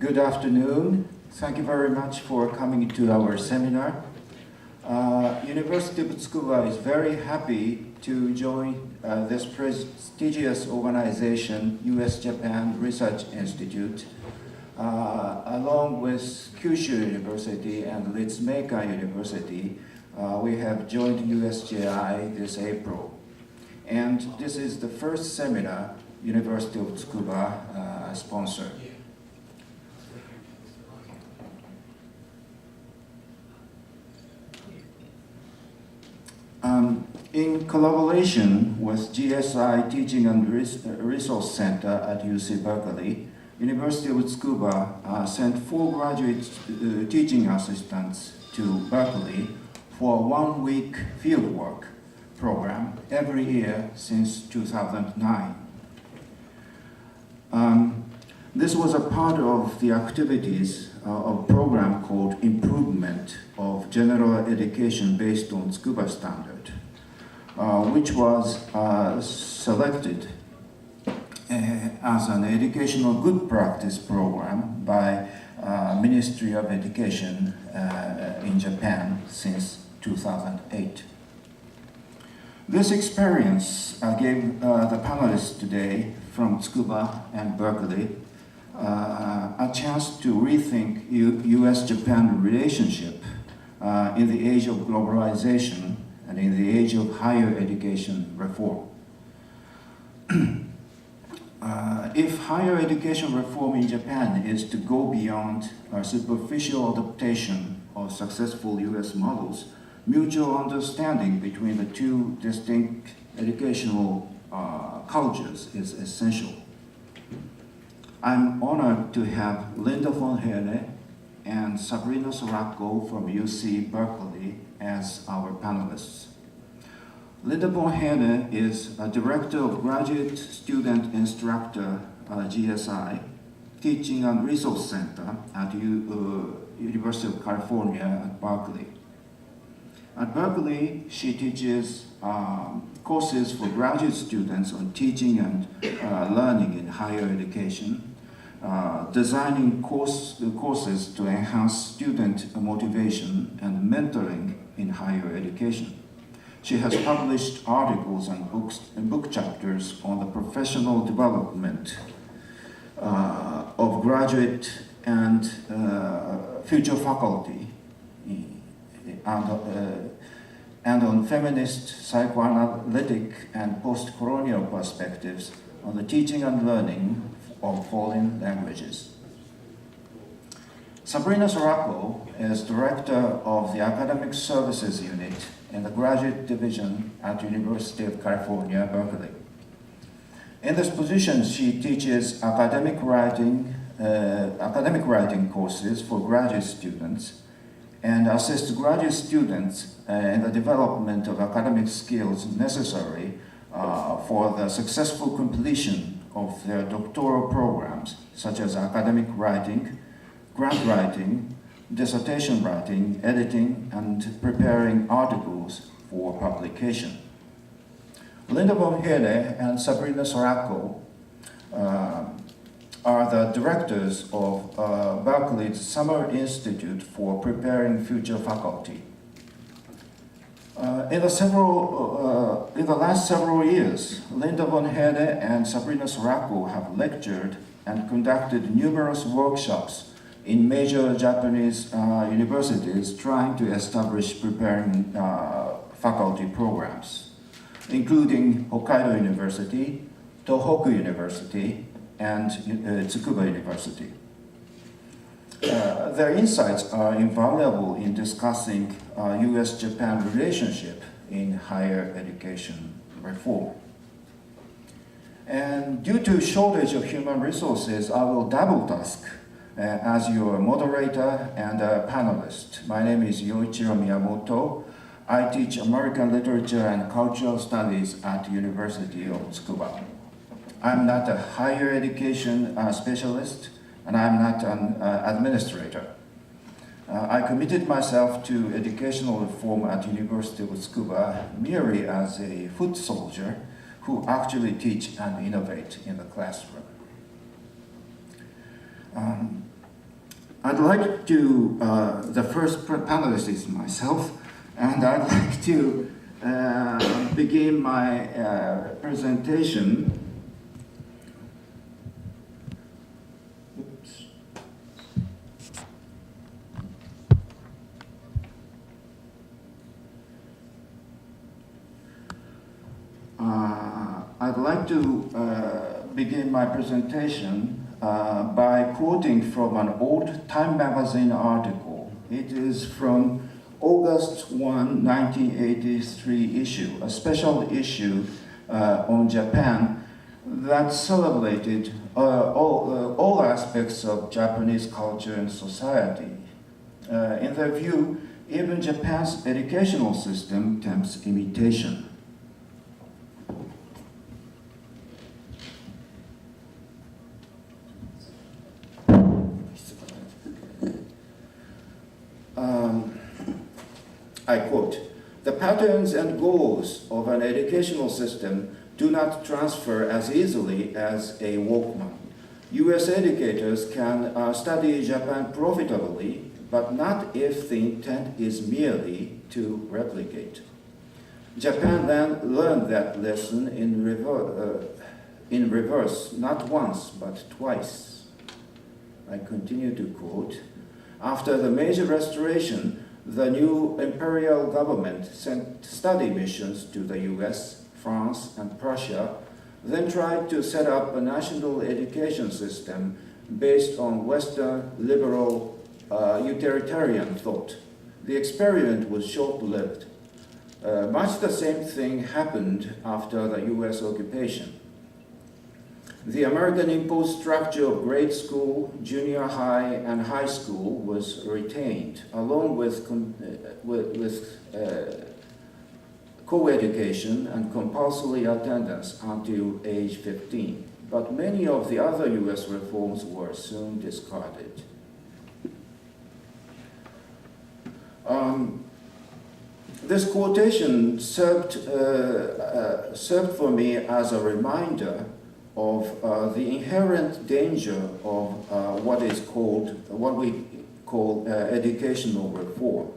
Good afternoon. Thank you very much for coming to our seminar. University of Tsukuba is very happy to join this prestigious organization, US-Japan Research Institute, along with Kyushu University and Ritsumeikan University. We have joined USJI this April. And this is the first seminar University of Tsukuba sponsored. In collaboration with GSI Teaching and Resource Center at UC Berkeley, University of Tsukuba sent 4 graduate teaching assistants to Berkeley for a 1-week fieldwork program every year since 2009. This was a part of the activities of a program called Improvement of General Education based on Tsukuba Standard, which was selected as an educational good practice program by Ministry of Education in Japan since 2008. This experience gave the panelists today from Tsukuba and Berkeley a chance to rethink US-Japan relationship in the age of globalization and in the age of higher education reform. If higher education reform in Japan is to go beyond superficial adaptation of successful US models, mutual understanding between the two distinct educational cultures is essential. I'm honored to have Linda von Herne and Sabrina Soracco from UC Berkeley as our panelists. Linda von Herne is a Director of Graduate Student Instructor GSI, Teaching and Resource Center at University of California at Berkeley. At Berkeley, she teaches courses for graduate students on teaching and learning in higher education, designing courses to enhance student motivation and mentoring in higher education. She has published articles and book chapters on the professional development of graduate and future faculty, and on feminist, psychoanalytic, and post-colonial perspectives on the teaching and learning of foreign languages. Sabrina Soracco is Director of the Academic Services Unit in the Graduate Division at University of California, Berkeley. In this position, she teaches academic writing courses for graduate students and assists graduate students in the development of academic skills necessary for the successful completion of their doctoral programs, such as academic writing, grant writing, dissertation writing, editing, and preparing articles for publication. Linda von Herne and Sabrina Soracco are the directors of Berkeley's Summer Institute for Preparing Future Faculty. In the last several years, Linda von Herne and Sabrina Soracco have lectured and conducted numerous workshops in major Japanese universities trying to establish preparing faculty programs, including Hokkaido University, Tohoku University, and Tsukuba University. Their insights are invaluable in discussing US-Japan relationship in higher education reform. And due to shortage of human resources, I will double task as your moderator and a panelist. My name is Yoichiro Miyamoto. I teach American Literature and Cultural Studies at University of Tsukuba. I'm not a higher education specialist, and I'm not an administrator. I committed myself to educational reform at University of Tsukuba merely as a foot soldier who actually teach and innovate in the classroom. I'd like to, the first panelist is myself, and I'd like to begin my presentation. Oops. I'd like to begin my presentation by quoting from an old Time magazine article. It is from August 1, 1983 issue, a special issue on Japan that celebrated all aspects of Japanese culture and society. In their view, even Japan's educational system tempts imitation. I quote, "The patterns and goals of an educational system do not transfer as easily as a Walkman. US educators can study Japan profitably, but not if the intent is merely to replicate. Japan learned that lesson in reverse, not once, but twice." I continue to quote, "After the Meiji Restoration, the new imperial government sent study missions to the US, France, and Prussia, then tried to set up a national education system based on Western liberal utilitarian thought. The experiment was short-lived. Much the same thing happened after the US occupation. The American-imposed structure of grade school, junior high, and high school was retained, along with co-education and compulsory attendance until age 15. But many of the other US reforms were soon discarded." This quotation served for me as a reminder of the inherent danger of what we call educational reform.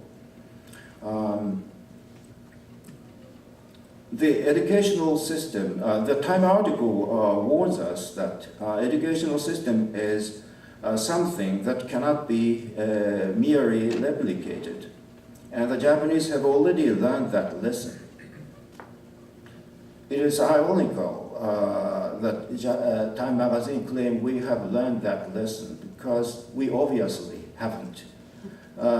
The educational system, the Time article warns us that educational system is something that cannot be merely replicated, and the Japanese have already learned that lesson. It is ironical that Time magazine claim we have learned that lesson, because we obviously haven't.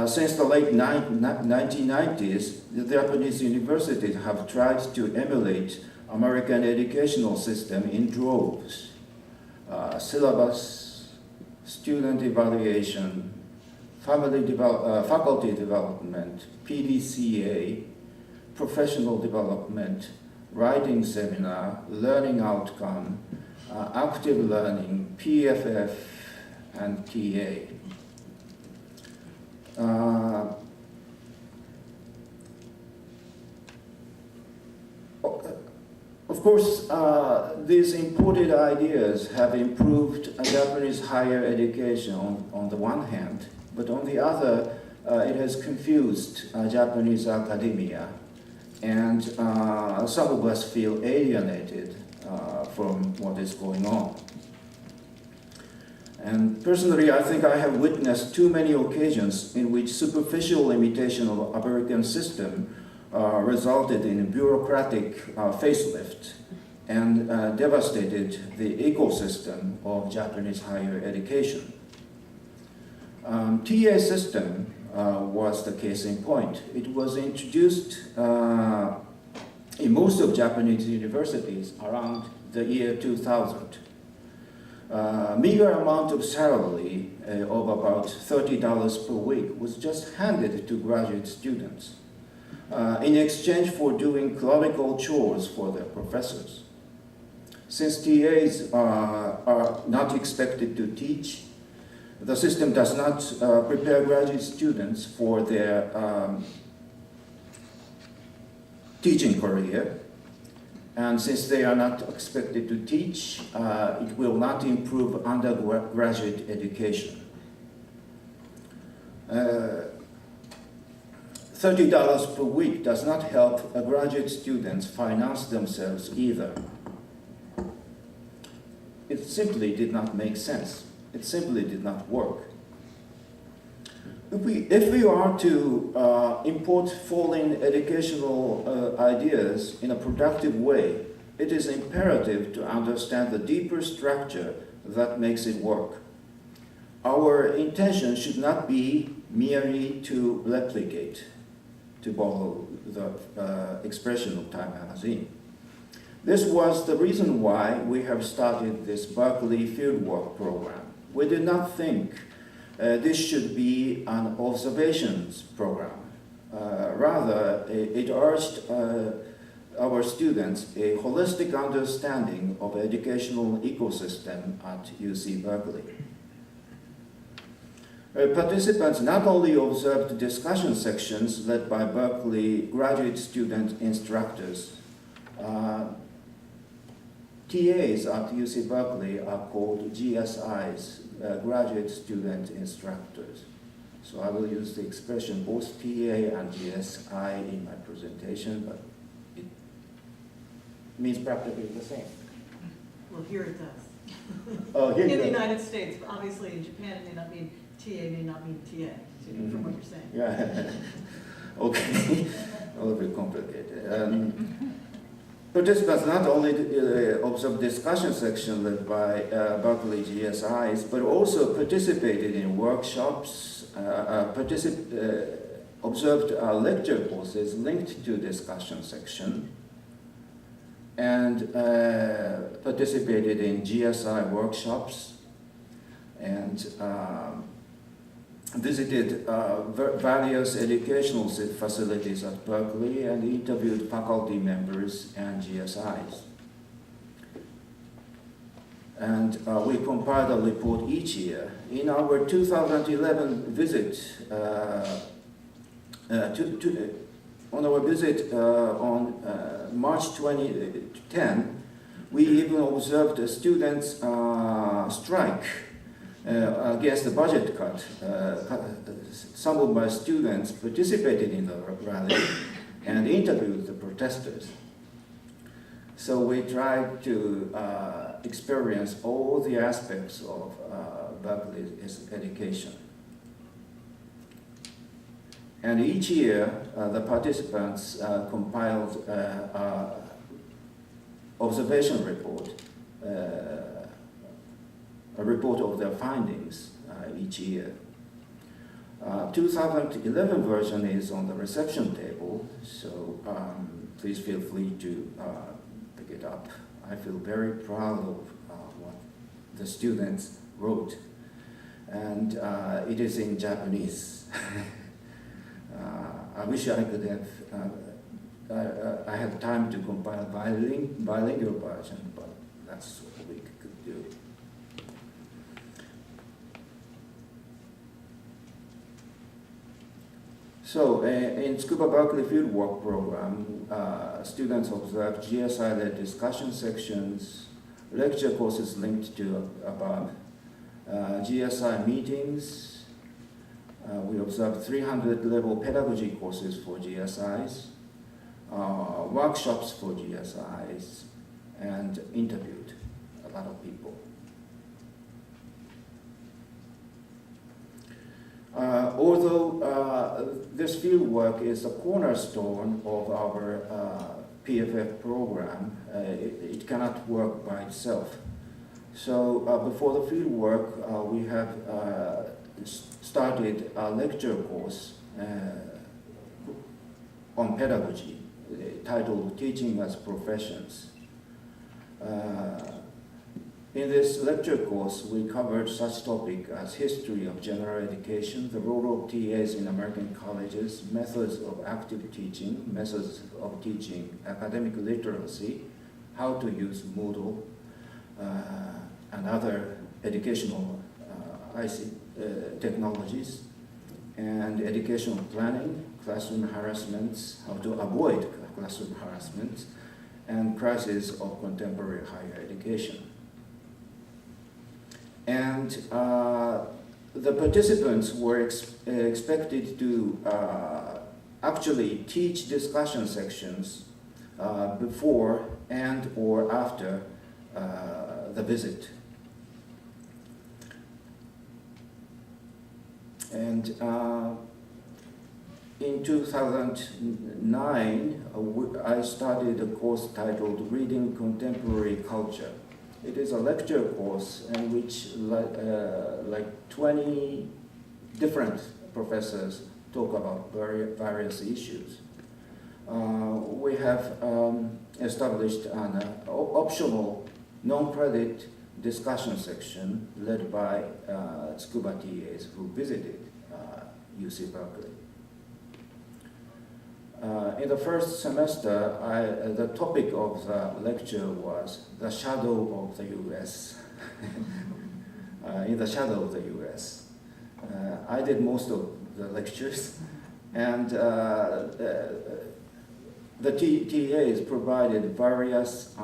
Since the late 1990s, the Japanese universities have tried to emulate American educational system in droves. Syllabus, student evaluation, faculty development, PDCA, professional development, writing seminar, learning outcome, active learning, PFF, and TA. Of course, these imported ideas have improved Japanese higher education on the one hand, but on the other, it has confused Japanese academia, and some of us feel alienated from what is going on. And personally, I think I have witnessed too many occasions in which superficial imitation of American system resulted in a bureaucratic facelift and devastated the ecosystem of Japanese higher education. TA system was the case in point. It was introduced in most of Japanese universities around the year 2000. Meager amount of salary of about $30 per week was just handed to graduate students in exchange for doing clerical chores for their professors. Since TAs are not expected to teach, the system does not prepare graduate students for their teaching career. And since they are not expected to teach, it will not improve undergraduate education. $30 per week does not help graduate students finance themselves either. It simply did not make sense. It simply did not work. If we are to import foreign educational ideas in a productive way, it is imperative to understand the deeper structure that makes it work. Our intention should not be merely to replicate, to borrow the expression of Time magazine. This was the reason why we have started this Berkeley fieldwork program. We did not think this should be an observations program. Rather, it urged our students a holistic understanding of educational ecosystem at UC Berkeley. Participants not only observed discussion sections led by Berkeley Graduate Student Instructors. TAs at UC Berkeley are called GSIs, Graduate Student Instructors. So I will use the expression both TA and GSI in my presentation, but it means practically the same. Well, here it does. Oh, here in the United States, but obviously in Japan it may not mean TA, may not mean TA, from what you're saying. Yeah, okay, a little bit complicated. Participants not only observed discussion section led by Berkeley GSIs, but also participated in workshops, observed lecture courses linked to discussion section, and participated in GSI workshops, and visited various educational facilities at Berkeley and interviewed faculty members and GSIs. And we compiled a report each year. In our 2011 visit, on our visit on March 2010, we even observed a students' strike against the budget cut. Some of my students participated in the rally and interviewed the protesters. So we tried to experience all the aspects of Berkeley's education. And each year, the participants compiled observation report, a report of their findings each year. 2011 version is on the reception table, so please feel free to pick it up. I feel very proud of what the students wrote, and it is in Japanese. I wish I could have, I had time to compile a bilingual version, but that's what we could do. So in Tsukuba Berkeley Fieldwork Program, students observed GSI-led discussion sections, lecture courses linked to above, GSI meetings. We observed 300-level pedagogy courses for GSIs, workshops for GSIs, and interviewed a lot of people. Although this fieldwork is a cornerstone of our PFF program, it cannot work by itself. So before the fieldwork, we have started a lecture course on pedagogy, titled Teaching as Professions. In this lecture course, we covered such topics as history of general education, the role of TAs in American colleges, methods of active teaching, methods of teaching academic literacy, how to use Moodle, and other educational technologies, and educational planning, classroom harassments, how to avoid classroom harassment, and crisis of contemporary higher education. And the participants were expected to actually teach discussion sections before and or after the visit. And in 2009, I started a course titled Reading Contemporary Culture. It is a lecture course in which like 20 different professors talk about various issues. We have established an optional non-credit discussion section led by Tsukuba TAs who visited UC Berkeley. In the first semester, the topic of the lecture was the shadow of the U.S. In the shadow of the U.S. I did most of the lectures, and the TAs provided various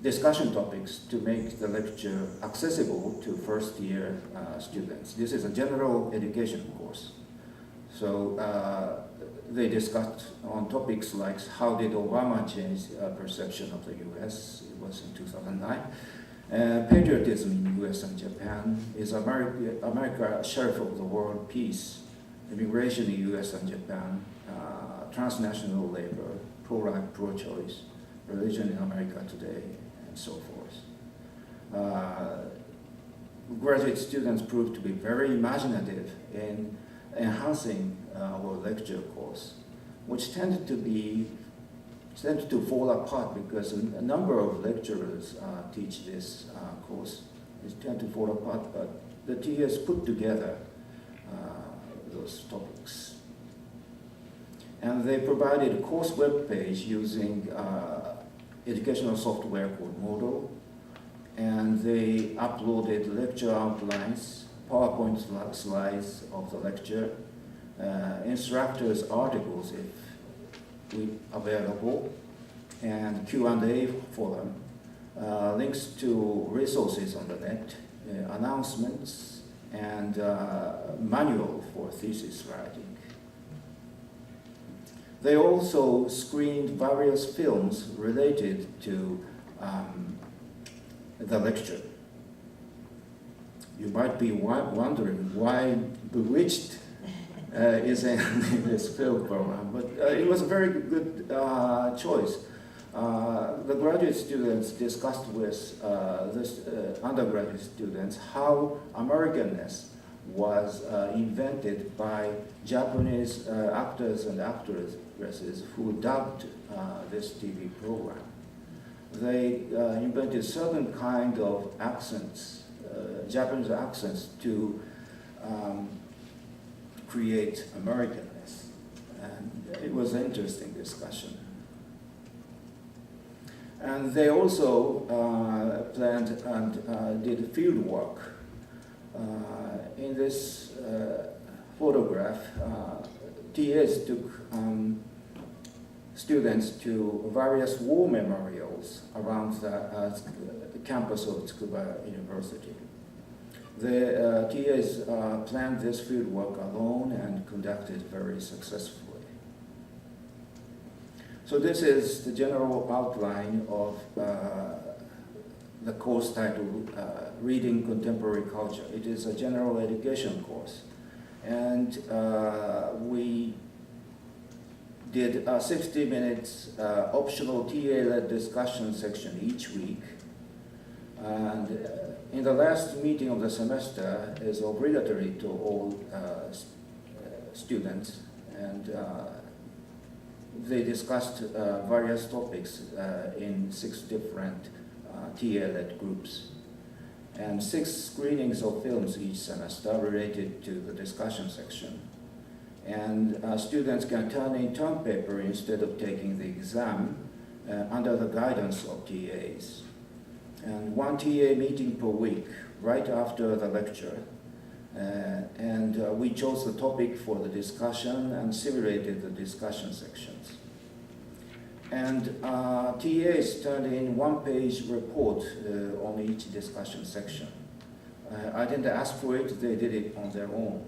discussion topics to make the lecture accessible to first-year students. This is a general education course. So they discussed on topics like how did Obama change perception of the U.S. It was in 2009. Patriotism in U.S. and Japan. Is America sheriff of the world? Peace. Immigration in U.S. and Japan. Transnational labor. Pro-life, pro-choice. Religion in America today, and so forth. Graduate students proved to be very imaginative in enhancing our lecture course, which tended to fall apart because a number of lecturers teach this course. It tend to fall apart, but the TAs put together those topics. And they provided a course web page using educational software called Moodle, and they uploaded lecture outlines, PowerPoint slides of the lecture, instructors' articles if available, and Q&A for them, links to resources on the net, announcements, and manual for thesis writing. They also screened various films related to the lecture. You might be wondering why Bewitched is in this film program, but it was a very good choice. The graduate students discussed with undergraduate students how Americanness was invented by Japanese actors and actresses who dubbed this TV program. They invented certain kind of accents, Japanese accents, to create Americanness. And it was an interesting discussion. And they also planned and did field work. In this photograph, TAs took students to various war memorials around the campus of Tsukuba University. The TAs planned this field work alone and conducted very successfully. So this is the general outline of the course titled Reading Contemporary Culture. It is a general education course. And we did a 60 minutes optional TA-led discussion section each week. And in the last meeting of the semester is obligatory to all students. And they discussed various topics in 6 different TA-led groups, and 6 screenings of films each semester related to the discussion section. And students can turn in term paper instead of taking the exam under the guidance of TAs. And 1 TA meeting per week, right after the lecture. And we chose the topic for the discussion and simulated the discussion sections. And TAs turned in 1-page report on each discussion section. I didn't ask for it, they did it on their own.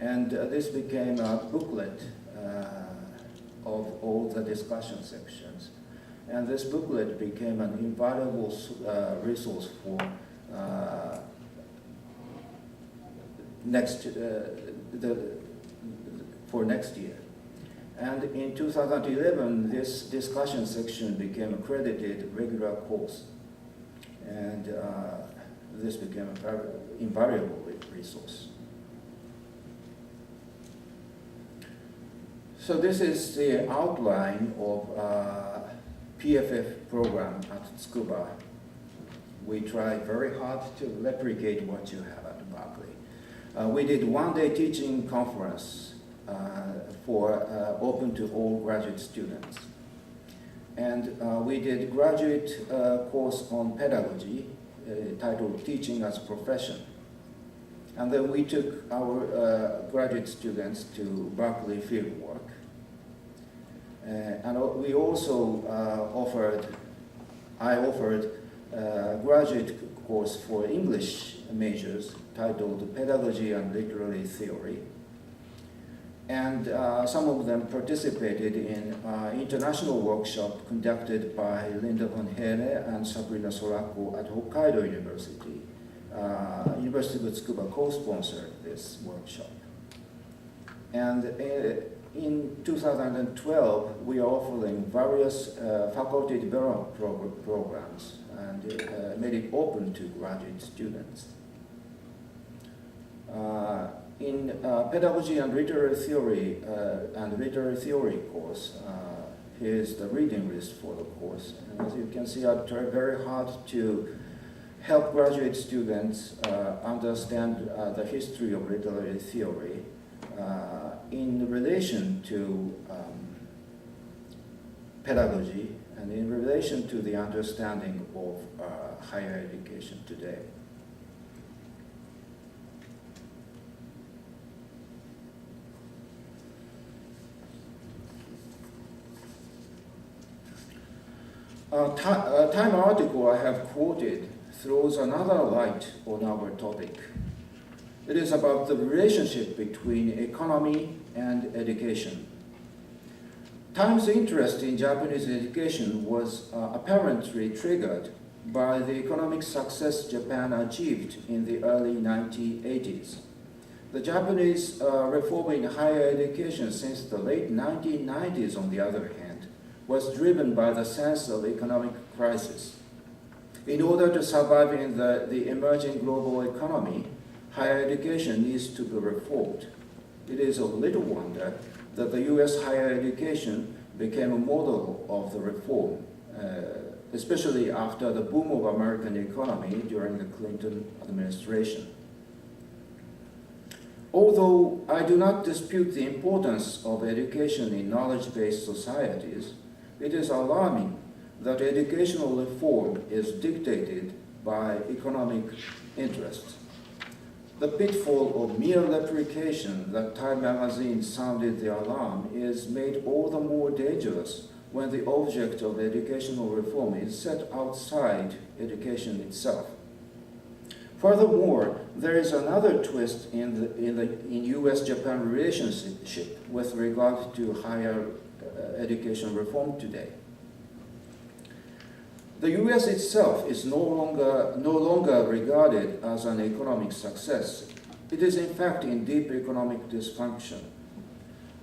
And this became a booklet of all the discussion sections. And this booklet became an invaluable resource for next year. And in 2011, this discussion section became a credited regular course. And this became a very invaluable resource. So this is the outline of PFF program at Tsukuba. We try very hard to replicate what you have at Berkeley. We did one-day teaching conference for open to all graduate students. And we did graduate course on pedagogy titled Teaching as a Profession. And then we took our graduate students to Berkeley fieldwork. And we also I offered a graduate course for English majors titled Pedagogy and Literary Theory. And some of them participated in international workshop conducted by Linda von Hele and Sabrina Sorako at Hokkaido University. University of Tsukuba co-sponsored this workshop. And in 2012, we are offering various faculty development programs and made it open to graduate students. In pedagogy and literary theory course, here's the reading list for the course. And as you can see, I try very hard to help graduate students understand the history of literary theory in relation to pedagogy and in relation to the understanding of higher education today. A Time article I have quoted throws another light on our topic. It is about the relationship between economy and education. Time's interest in Japanese education was apparently triggered by the economic success Japan achieved in the early 1980s. The Japanese reform in higher education since the late 1990s, on the other hand, was driven by the sense of economic crisis. In order to survive in the emerging global economy, higher education needs to be reformed. It is of little wonder that the US higher education became a model of the reform, especially after the boom of American economy during the Clinton administration. Although I do not dispute the importance of education in knowledge-based societies, it is alarming that educational reform is dictated by economic interests. The pitfall of mere replication that Time magazine sounded the alarm is made all the more dangerous when the object of educational reform is set outside education itself. Furthermore, there is another twist in US-Japan relationship with regard to higher education reform today. The US itself is no longer regarded as an economic success. It is in fact in deep economic dysfunction.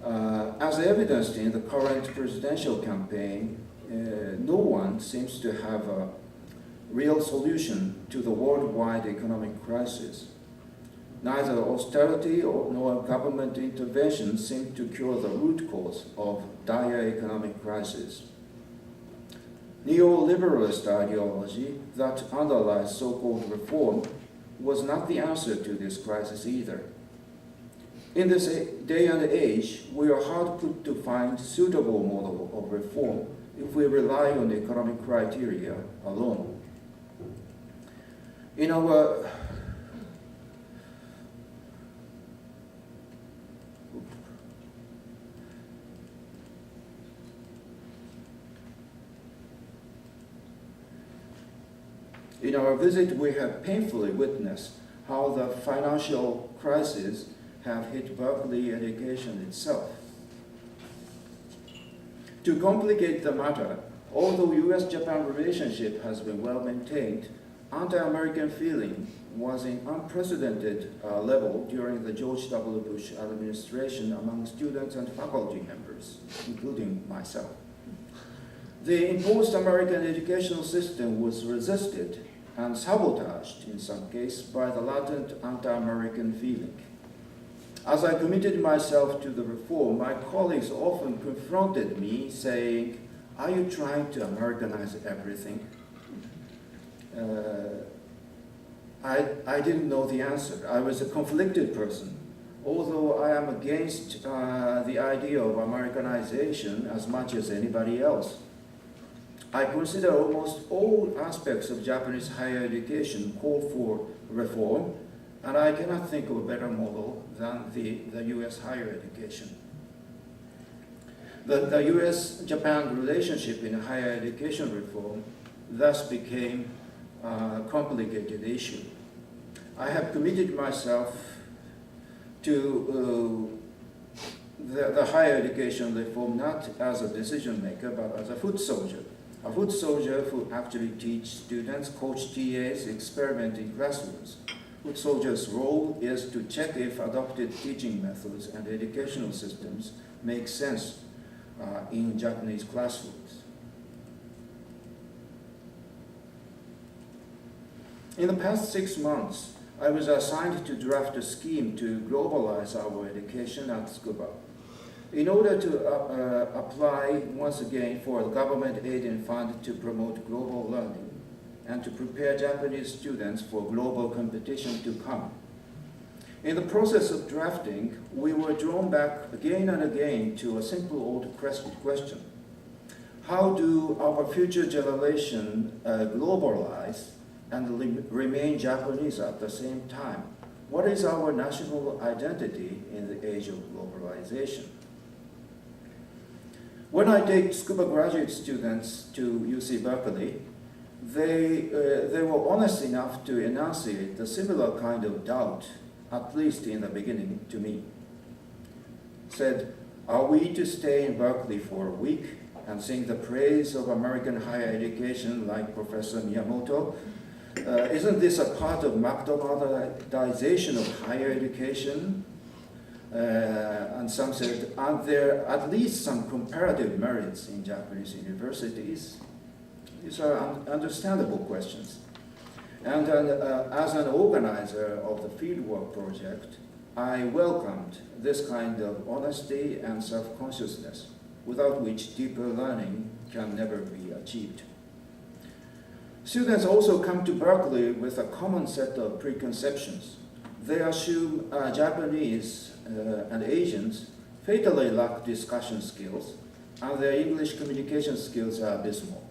As evidenced in the current presidential campaign, no one seems to have a real solution to the worldwide economic crisis. Neither austerity nor government intervention seem to cure the root cause of dire economic crisis. Neoliberalist ideology that underlies so-called reform was not the answer to this crisis either. In this day and age, we are hard put to find suitable model of reform if we rely on economic criteria alone. In our In our visit, we have painfully witnessed how the financial crisis have hit Berkeley education itself. To complicate the matter, although US-Japan relationship has been well maintained, anti-American feeling was in unprecedented level during the George W. Bush administration among students and faculty members, including myself. The imposed American educational system was resisted and sabotaged in some cases by the latent anti-American feeling. As I committed myself to the reform, my colleagues often confronted me saying, "Are you trying to Americanize everything?" I didn't know the answer. I was a conflicted person. Although I am against the idea of Americanization as much as anybody else, I consider almost all aspects of Japanese higher education call for reform, and I cannot think of a better model than the US higher education. The US-Japan relationship in higher education reform thus became a complicated issue. I have committed myself to the higher education reform not as a decision maker, but as a foot soldier. A foot soldier who actually teach students, coach TAs, experiment in classrooms. Foot soldier's role is to check if adopted teaching methods and educational systems make sense in Japanese classrooms. In the past 6 months, I was assigned to draft a scheme to globalize our education at Tsukuba. In order to apply once again for a government aid and fund to promote global learning and to prepare Japanese students for global competition to come. In the process of drafting, we were drawn back again and again to a simple old question. How do our future generation globalize and remain Japanese at the same time? What is our national identity in the age of globalization? When I take Tsukuba graduate students to UC Berkeley, they were honest enough to enunciate a similar kind of doubt, at least in the beginning, to me. Said, "Are we to stay in Berkeley for a week and sing the praise of American higher education like Professor Miyamoto? Isn't this a part of McDonaldization of higher education?" And some said, "Aren't there at least some comparative merits in Japanese universities?" These are understandable questions. And as an organizer of the fieldwork project, I welcomed this kind of honesty and self-consciousness, without which deeper learning can never be achieved. Students also come to Berkeley with a common set of preconceptions. They assume Japanese and Asians fatally lack discussion skills, and their English communication skills are abysmal.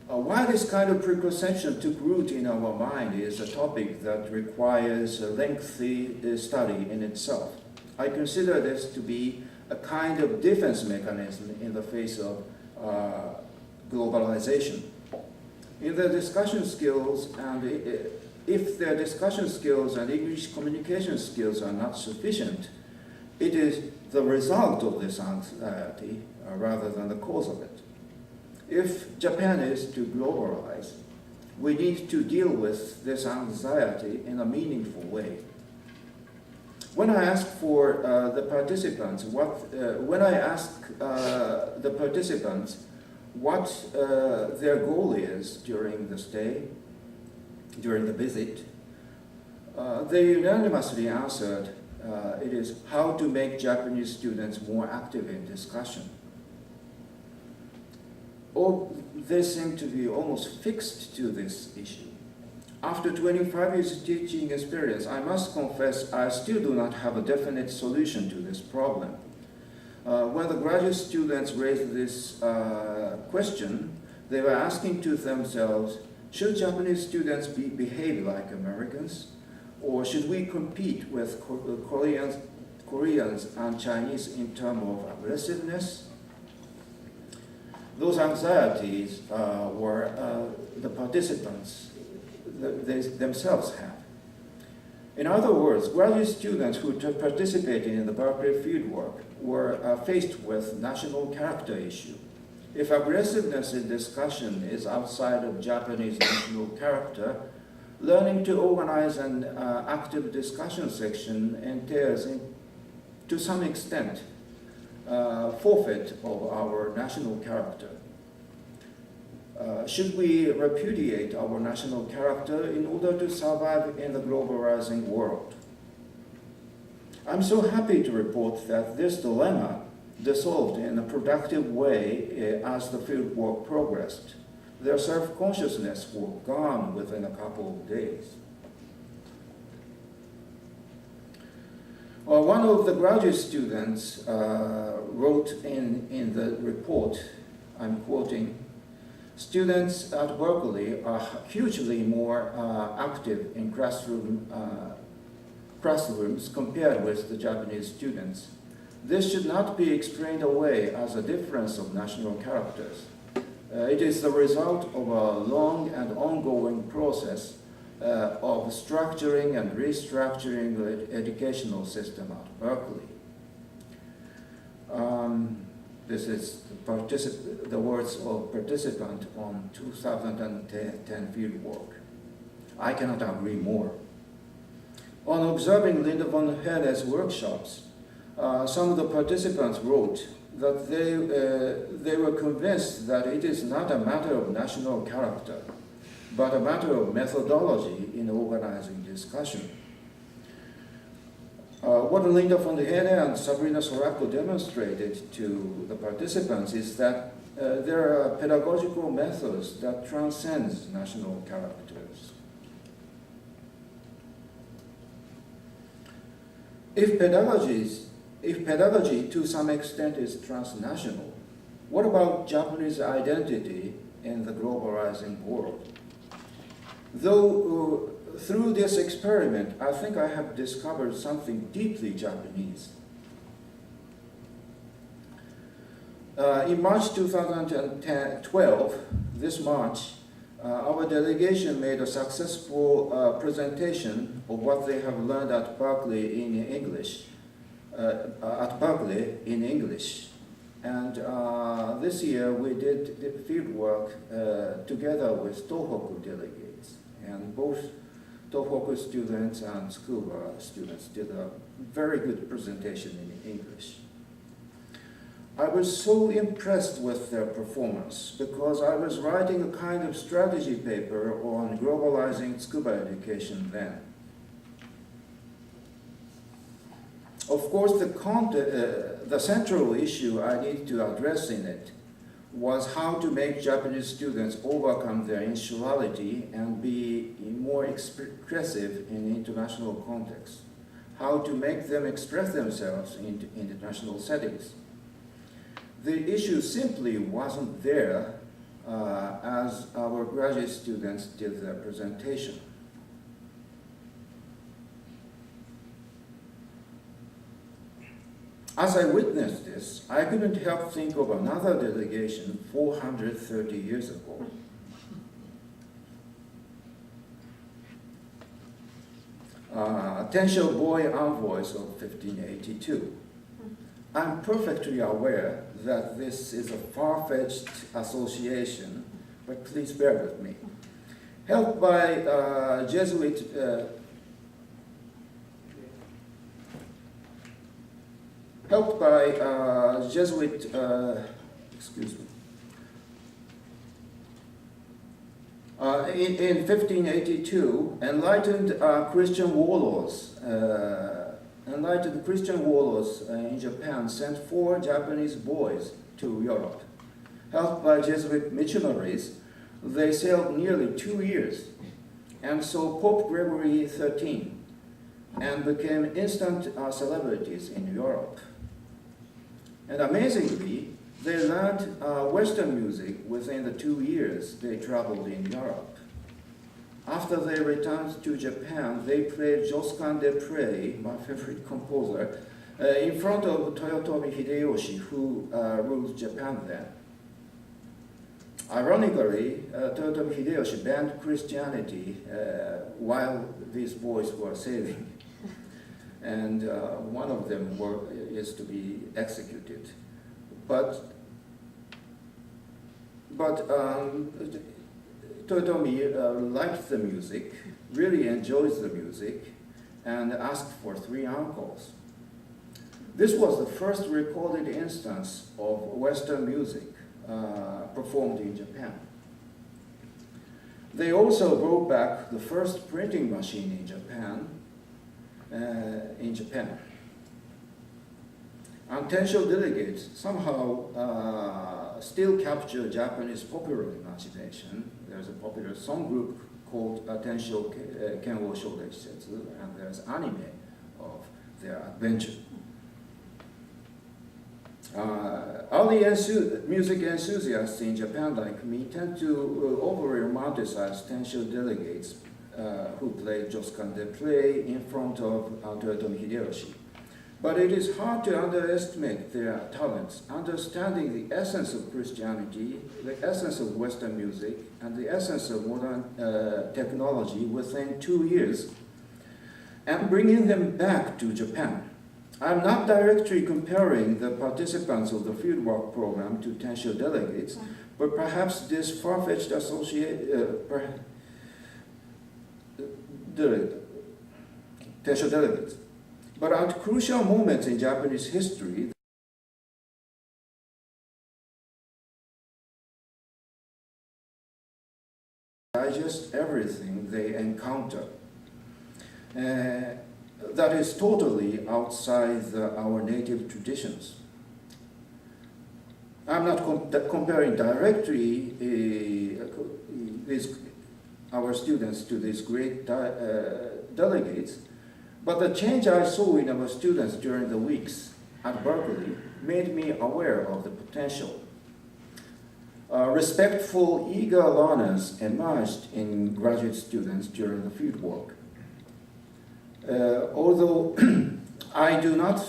Why this kind of preconception took root in our mind is a topic that requires a lengthy study in itself. I consider this to be a kind of defense mechanism in the face of globalization. In their discussion skills, and if their discussion skills and English communication skills are not sufficient, it is the result of this anxiety rather than the cause of it. If Japan is to globalize, we need to deal with this anxiety in a meaningful way. When I ask for the participants, what their goal is during the stay, during the visit, they unanimously answered it is how to make Japanese students more active in discussion. They seem to be almost fixed to this issue. After 25 years teaching experience, I must confess I still do not have a definite solution to this problem. When the graduate students raised this question, they were asking to themselves, should Japanese students behave like Americans? Or should we compete with Koreans and Chinese in terms of aggressiveness? Those anxieties were the participants they themselves have. In other words, graduate students who participated in the Berkeley fieldwork were faced with national character issue. If aggressiveness in discussion is outside of Japanese national character, learning to organize an active discussion section entails, to some extent, forfeit of our national character. Should we repudiate our national character in order to survive in the globalizing world? I'm so happy to report that this dilemma dissolved in a productive way as the fieldwork progressed. Their self-consciousness were gone within a couple of days. One of the graduate students wrote in the report, I'm quoting, "Students at Berkeley are hugely more active in classrooms compared with the Japanese students. This should not be explained away as a difference of national characters. It is the result of a long and ongoing process of structuring and restructuring the educational system at Berkeley." This is the words of participant on 2010 fieldwork. I cannot agree more. On observing Linda von Hede's workshops, some of the participants wrote that they were convinced that it is not a matter of national character, but a matter of methodology in organizing discussion. What Linda von Hede and Sabrina Soracco demonstrated to the participants is that there are pedagogical methods that transcend national characters. If pedagogy to some extent is transnational, what about Japanese identity in the globalizing world? Though through this experiment, I think I have discovered something deeply Japanese. In March 2012, this March, our delegation made a successful presentation of what they have learned at Berkeley in English. And this year we did the fieldwork together with Tohoku delegates, and both Tohoku students and Tsukuba students did a very good presentation in English. I was so impressed with their performance because I was writing a kind of strategy paper on globalizing Tsukuba education then. Of course, the central issue I needed to address in it was how to make Japanese students overcome their insularity and be more expressive in international contexts, how to make them express themselves in international settings. The issue simply wasn't there as our graduate students did their presentation. As I witnessed this, I couldn't help think of another delegation 430 years ago. Tensho Boy Envoys of 1582. I'm perfectly aware that this is a far-fetched association, but please bear with me. Helped by Jesuit in 1582, enlightened Christian warlords in Japan sent 4 Japanese boys to Europe. Helped by Jesuit missionaries, they sailed nearly 2 years and saw Pope Gregory XIII and became instant celebrities in Europe. And amazingly, they learned Western music within the 2 years they traveled in Europe. After they returned to Japan, they played Josquin des Prez, my favorite composer, in front of Toyotomi Hideyoshi, who ruled Japan then. Ironically, Toyotomi Hideyoshi banned Christianity while these boys were sailing. And one of them is to be executed. But Toyotomi liked the music, really enjoys the music, and asked for 3 encores. This was the first recorded instance of Western music performed in Japan. They also brought back the first printing machine in Japan. Untential delegates somehow still capture Japanese popular imagination. There's a popular song group called Tensho Kenwo Shoudei Shisetsu, and there's anime of their adventure. Early music enthusiasts in Japan, like me, tend to over-romanticize Tensho delegates who play Josukande play in front of Toyotomi Hideyoshi. But it is hard to underestimate their talents. Understanding the essence of Christianity, the essence of Western music, and the essence of modern technology within 2 years, and bringing them back to Japan. I'm not directly comparing the participants of the fieldwork program to Tensho delegates, but perhaps this far-fetched Tensho delegates. But at crucial moments in Japanese history, digest everything they encounter. That is totally outside our native traditions. I'm not comparing directly our students to these great delegates, but the change I saw in our students during the weeks at Berkeley made me aware of the potential. Respectful, eager learners emerged in graduate students during the fieldwork. Although I do not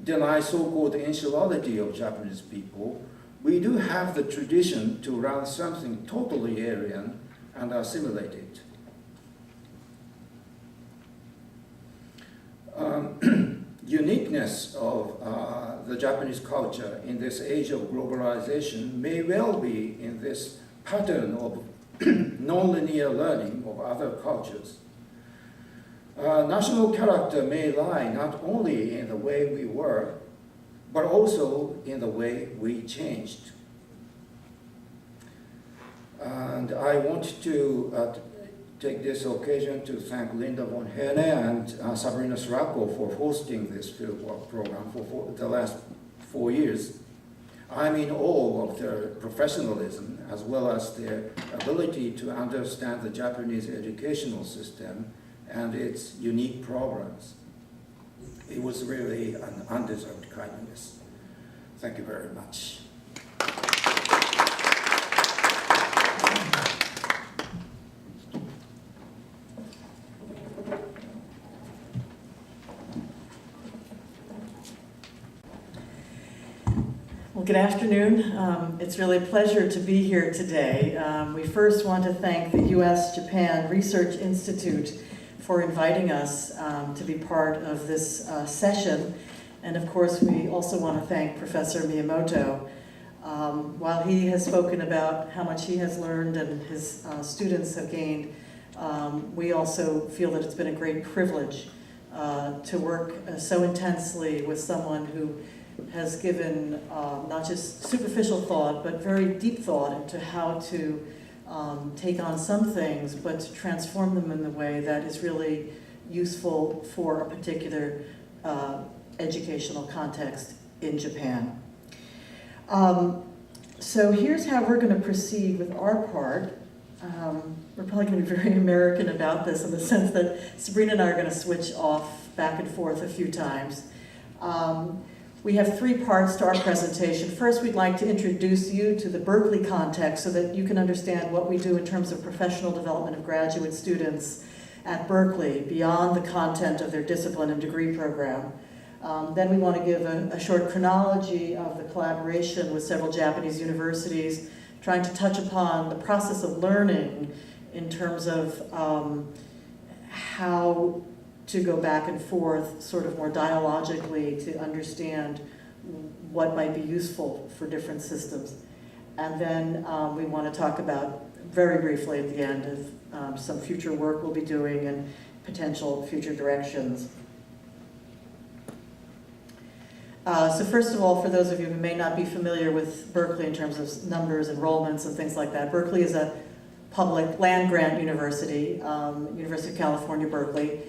deny so-called insularity of Japanese people, we do have the tradition to run something totally alien and assimilate it. Uniqueness of the Japanese culture in this age of globalization may well be in this pattern of non-linear learning of other cultures. National character may lie not only in the way we were, but also in the way we changed. And I want to take this occasion to thank Linda von Herne and Sabrina Srako for hosting this fieldwork program for the last 4 years. I'm in awe of their professionalism as well as their ability to understand the Japanese educational system and its unique programs. It was really an undeserved kindness. Thank you very much. Well, good afternoon. It's really a pleasure to be here today. We first want to thank the U.S.-Japan Research Institute for inviting us to be part of this session. And of course, we also want to thank Professor Miyamoto. While he has spoken about how much he has learned and his students have gained, we also feel that it's been a great privilege to work so intensely with someone who has given not just superficial thought, but very deep thought into how to take on some things, but to transform them in the way that is really useful for a particular educational context in Japan. So here's how we're going to proceed with our part. We're probably going to be very American about this in the sense that Sabrina and I are going to switch off back and forth a few times. We have 3 parts to our presentation. First, we'd like to introduce you to the Berkeley context so that you can understand what we do in terms of professional development of graduate students at Berkeley beyond the content of their discipline and degree program. Then we want to give a short chronology of the collaboration with several Japanese universities trying to touch upon the process of learning in terms of how to go back and forth sort of more dialogically to understand what might be useful for different systems. And then we want to talk about, very briefly at the end, of some future work we'll be doing and potential future directions. So first of all, for those of you who may not be familiar with Berkeley in terms of numbers, enrollments, and things like that, Berkeley is a public land-grant university, University of California, Berkeley.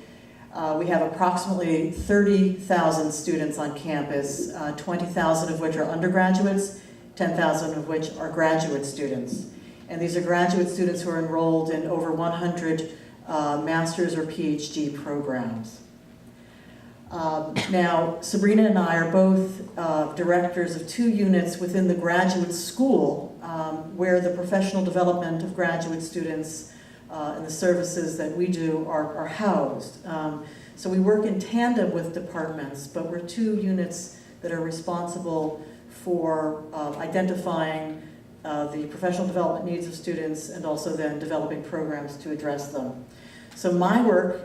We have approximately 30,000 students on campus, 20,000 of which are undergraduates, 10,000 of which are graduate students. And these are graduate students who are enrolled in over 100 master's or PhD programs. Now, Sabrina and I are both directors of 2 units within the graduate school where the professional development of graduate students and the services that we do are housed. So we work in tandem with departments, but we're 2 units that are responsible for identifying the professional development needs of students and also then developing programs to address them. So my work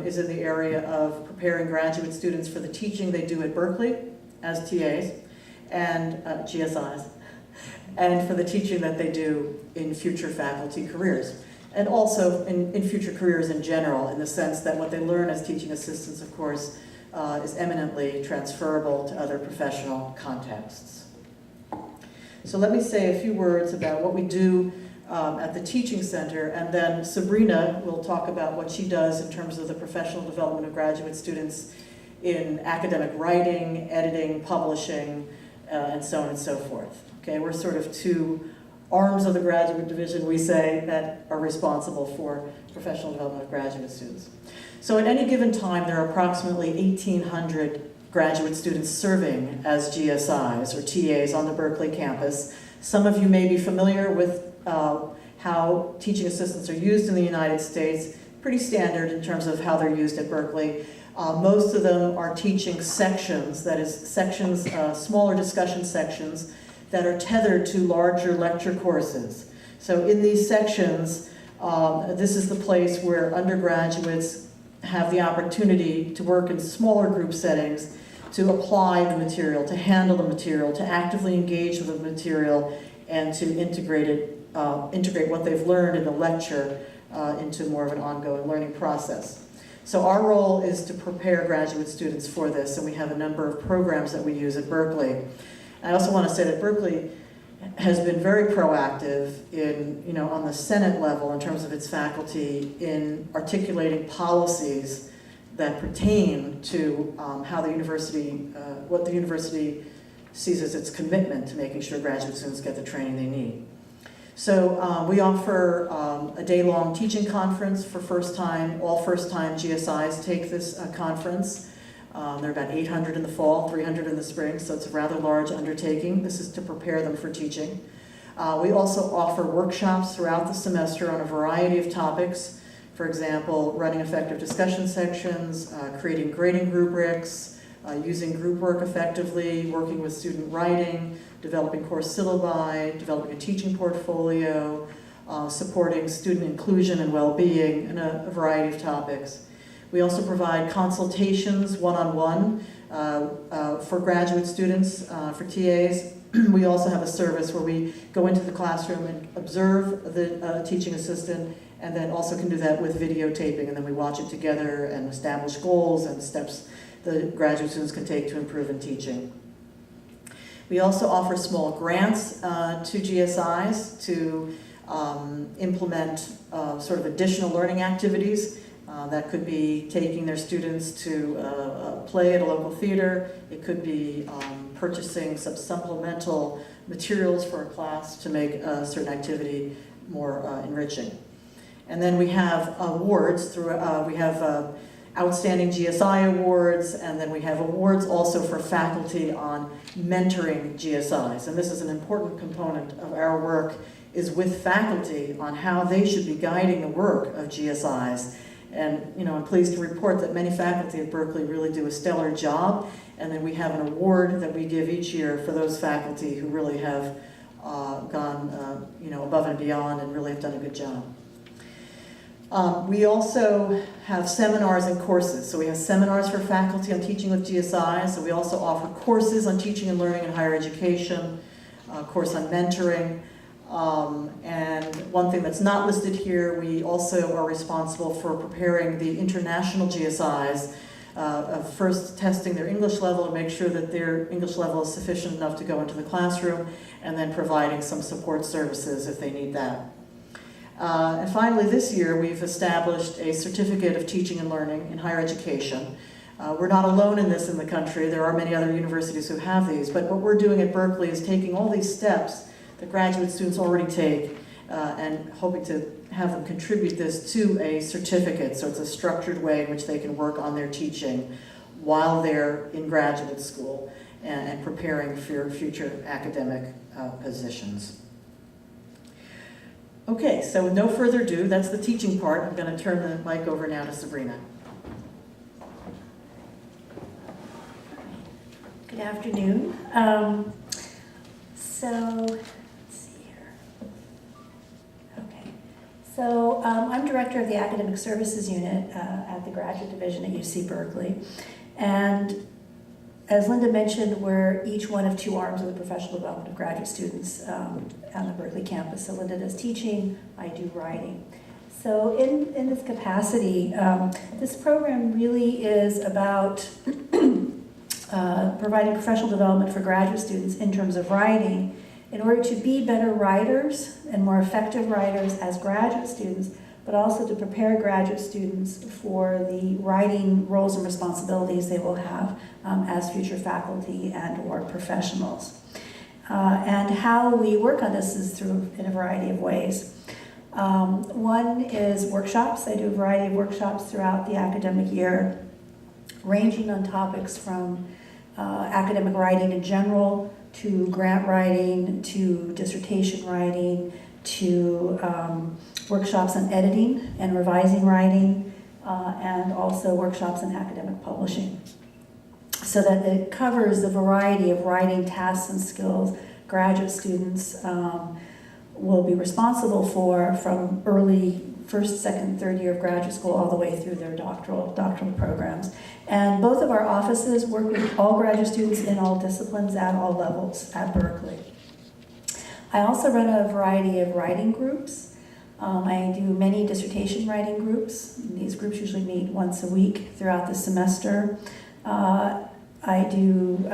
is in the area of preparing graduate students for the teaching they do at Berkeley as TAs and GSIs, and for the teaching that they do in future faculty careers, and also in future careers in general, in the sense that what they learn as teaching assistants, of course, is eminently transferable to other professional contexts. So let me say a few words about what we do at the Teaching Center, and then Sabrina will talk about what she does in terms of the professional development of graduate students in academic writing, editing, publishing, and so on and so forth. Okay, we're sort of 2 arms of the graduate division, we say, that are responsible for professional development of graduate students. So at any given time, there are approximately 1,800 graduate students serving as GSIs or TAs on the Berkeley campus. Some of you may be familiar with how teaching assistants are used in the United States, pretty standard in terms of how they're used at Berkeley. Most of them are teaching sections, that is sections, smaller discussion sections that are tethered to larger lecture courses. So in these sections, this is the place where undergraduates have the opportunity to work in smaller group settings, to apply the material, to handle the material, to actively engage with the material, and to integrate what they've learned in the lecture into more of an ongoing learning process. So our role is to prepare graduate students for this, and we have a number of programs that we use at Berkeley. I also want to say that Berkeley has been very proactive in, on the Senate level in terms of its faculty in articulating policies that pertain to how the university, what the university sees as its commitment to making sure graduate students get the training they need. So we offer a day-long teaching conference for all first-time GSIs take this conference. There are about 800 in the fall, 300 in the spring, so it's a rather large undertaking. This is to prepare them for teaching. We also offer workshops throughout the semester on a variety of topics. For example, running effective discussion sections, creating grading rubrics, using group work effectively, working with student writing, developing course syllabi, developing a teaching portfolio, supporting student inclusion and well-being, and a variety of topics. We also provide consultations one-on-one for graduate students, for TAs. We also have a service where we go into the classroom and observe the teaching assistant, and then also can do that with videotaping, and then we watch it together and establish goals and steps the graduate students can take to improve in teaching. We also offer small grants to GSIs to implement sort of additional learning activities. That could be taking their students to a play at a local theater. It could be purchasing some supplemental materials for a class to make a certain activity more enriching. And then we have awards through, we have outstanding GSI awards, and then we have awards also for faculty on mentoring GSIs. And this is an important component of our work, is with faculty on how they should be guiding the work of GSIs. And I'm pleased to report that many faculty at Berkeley really do a stellar job, and then we have an award that we give each year for those faculty who really have gone above and beyond and really have done a good job. We also have seminars and courses. So we have seminars for faculty on teaching with GSIs. So we also offer courses on teaching and learning in higher education, a course on mentoring. And one thing that's not listed here, we also are responsible for preparing the international GSIs, of first testing their English level to make sure that their English level is sufficient enough to go into the classroom, and then providing some support services if they need that. And finally, this year, we've established a certificate of teaching and learning in higher education. We're not alone in this in the country. There are many other universities who have these, but what we're doing at Berkeley is taking all these steps that graduate students already take and hoping to have them contribute this to a certificate. So it's a structured way in which they can work on their teaching while they're in graduate school and preparing for future academic positions. Okay, so with no further ado, that's the teaching part. I'm going to turn the mic over now to Sabrina. Good afternoon. So, let's see here. Okay. So, I'm director of the Academic Services Unit at the Graduate Division at UC Berkeley. And as Linda mentioned, we're each one of two arms of the professional development of graduate students on the Berkeley campus. So Linda does teaching, I do writing. So in this capacity, this program really is about providing professional development for graduate students in terms of writing in order to be better writers and more effective writers as graduate students, but also to prepare graduate students for the writing roles and responsibilities they will have as future faculty and or professionals. And how we work on this is through in a variety of ways. One is workshops. I do a variety of workshops throughout the academic year, ranging on topics from academic writing in general, to grant writing, to dissertation writing, to workshops on editing and revising writing, and also workshops on academic publishing. So that it covers the variety of writing tasks and skills graduate students will be responsible for from early first, second, third year of graduate school all the way through their doctoral programs. And both of our offices work with all graduate students in all disciplines at all levels at Berkeley. I also run a variety of writing groups. I do many dissertation writing groups. These groups usually meet once a week throughout the semester. I do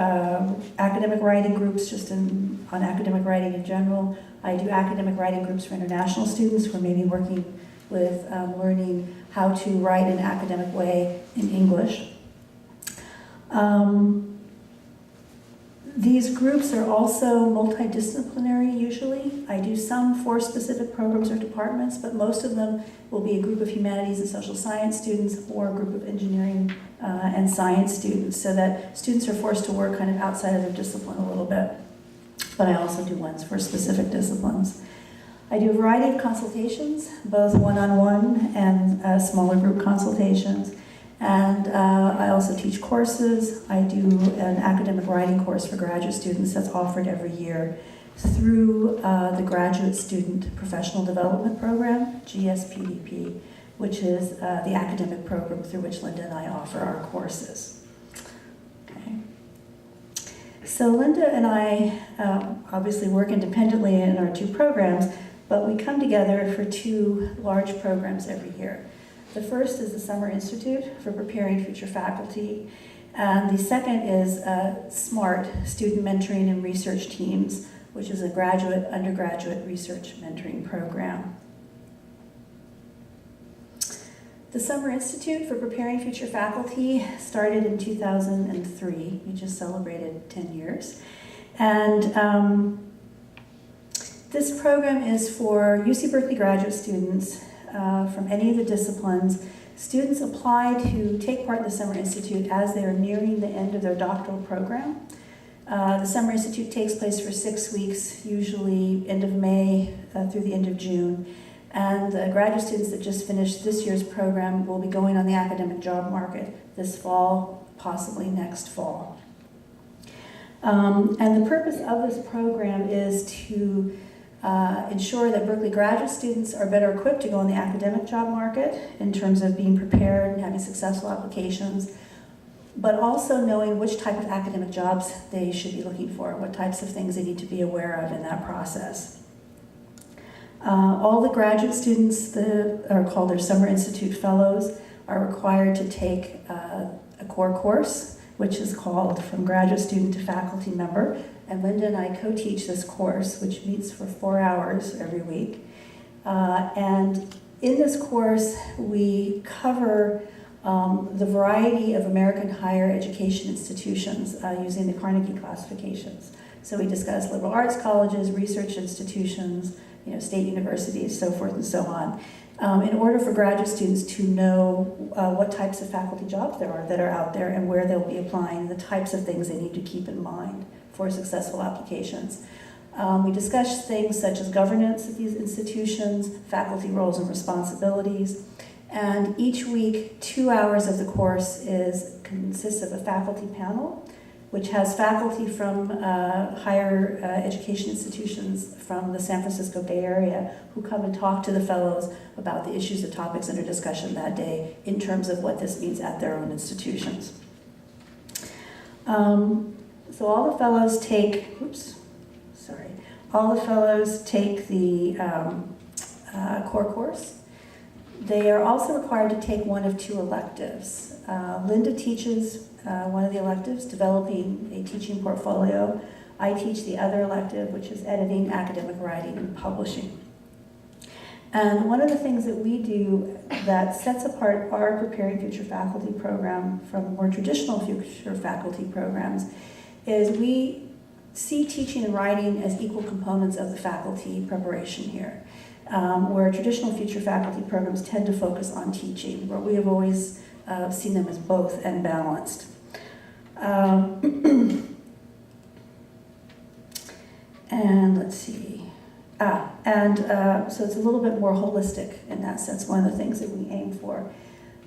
academic writing groups just on academic writing in general. I do academic writing groups for international students who are maybe working with learning how to write in an academic way in English. These groups are also multidisciplinary usually. I do some for specific programs or departments, but most of them will be a group of humanities and social science students or a group of engineering and science students, so that students are forced to work kind of outside of their discipline a little bit. But I also do ones for specific disciplines. I do a variety of consultations, both one-on-one and smaller group consultations. And I also teach courses. I do an academic writing course for graduate students that's offered every year through the Graduate Student Professional Development Program, GSPDP, which is the academic program through which Linda and I offer our courses. Okay. So Linda and I obviously work independently in our two programs, but we come together for two large programs every year. The first is the Summer Institute for preparing future faculty, and the second is SMART, Student Mentoring and Research Teams, which is a graduate, undergraduate research mentoring program. The Summer Institute for Preparing Future Faculty started in 2003. We just celebrated 10 years. And this program is for UC Berkeley graduate students from any of the disciplines. Students apply to take part in the Summer Institute as they are nearing the end of their doctoral program. The Summer Institute takes place for 6 weeks, usually end of May through the end of June. And the graduate students that just finished this year's program will be going on the academic job market this fall, possibly next fall. And the purpose of this program is to ensure that Berkeley graduate students are better equipped to go in the academic job market in terms of being prepared and having successful applications, but also knowing which type of academic jobs they should be looking for, what types of things they need to be aware of in that process. All the graduate students that are called their Summer Institute Fellows are required to take a core course, which is called From Graduate Student to Faculty Member. And Linda and I co-teach this course, which meets for 4 hours every week. And in this course, we cover the variety of American higher education institutions using the Carnegie classifications. So we discuss liberal arts colleges, research institutions, state universities, so forth and so on, in order for graduate students to know what types of faculty jobs there are that are out there and where they'll be applying, the types of things they need to keep in mind for successful applications. We discuss things such as governance at these institutions, faculty roles and responsibilities, and each week 2 hours of the course consists of a faculty panel, which has faculty from higher education institutions from the San Francisco Bay Area who come and talk to the fellows about the issues and topics under discussion that day in terms of what this means at their own institutions. So all the fellows take, all the fellows take the core course. They are also required to take one of 2 electives. Linda teaches one of the electives, developing a teaching portfolio. I teach the other elective, which is editing, academic writing, and publishing. And one of the things that we do that sets apart our Preparing Future Faculty program from more traditional future faculty programs is we see teaching and writing as equal components of the faculty preparation here. Where traditional future faculty programs tend to focus on teaching, where we have always seen them as both and balanced. And let's see. So it's a little bit more holistic in that sense, one of the things that we aim for.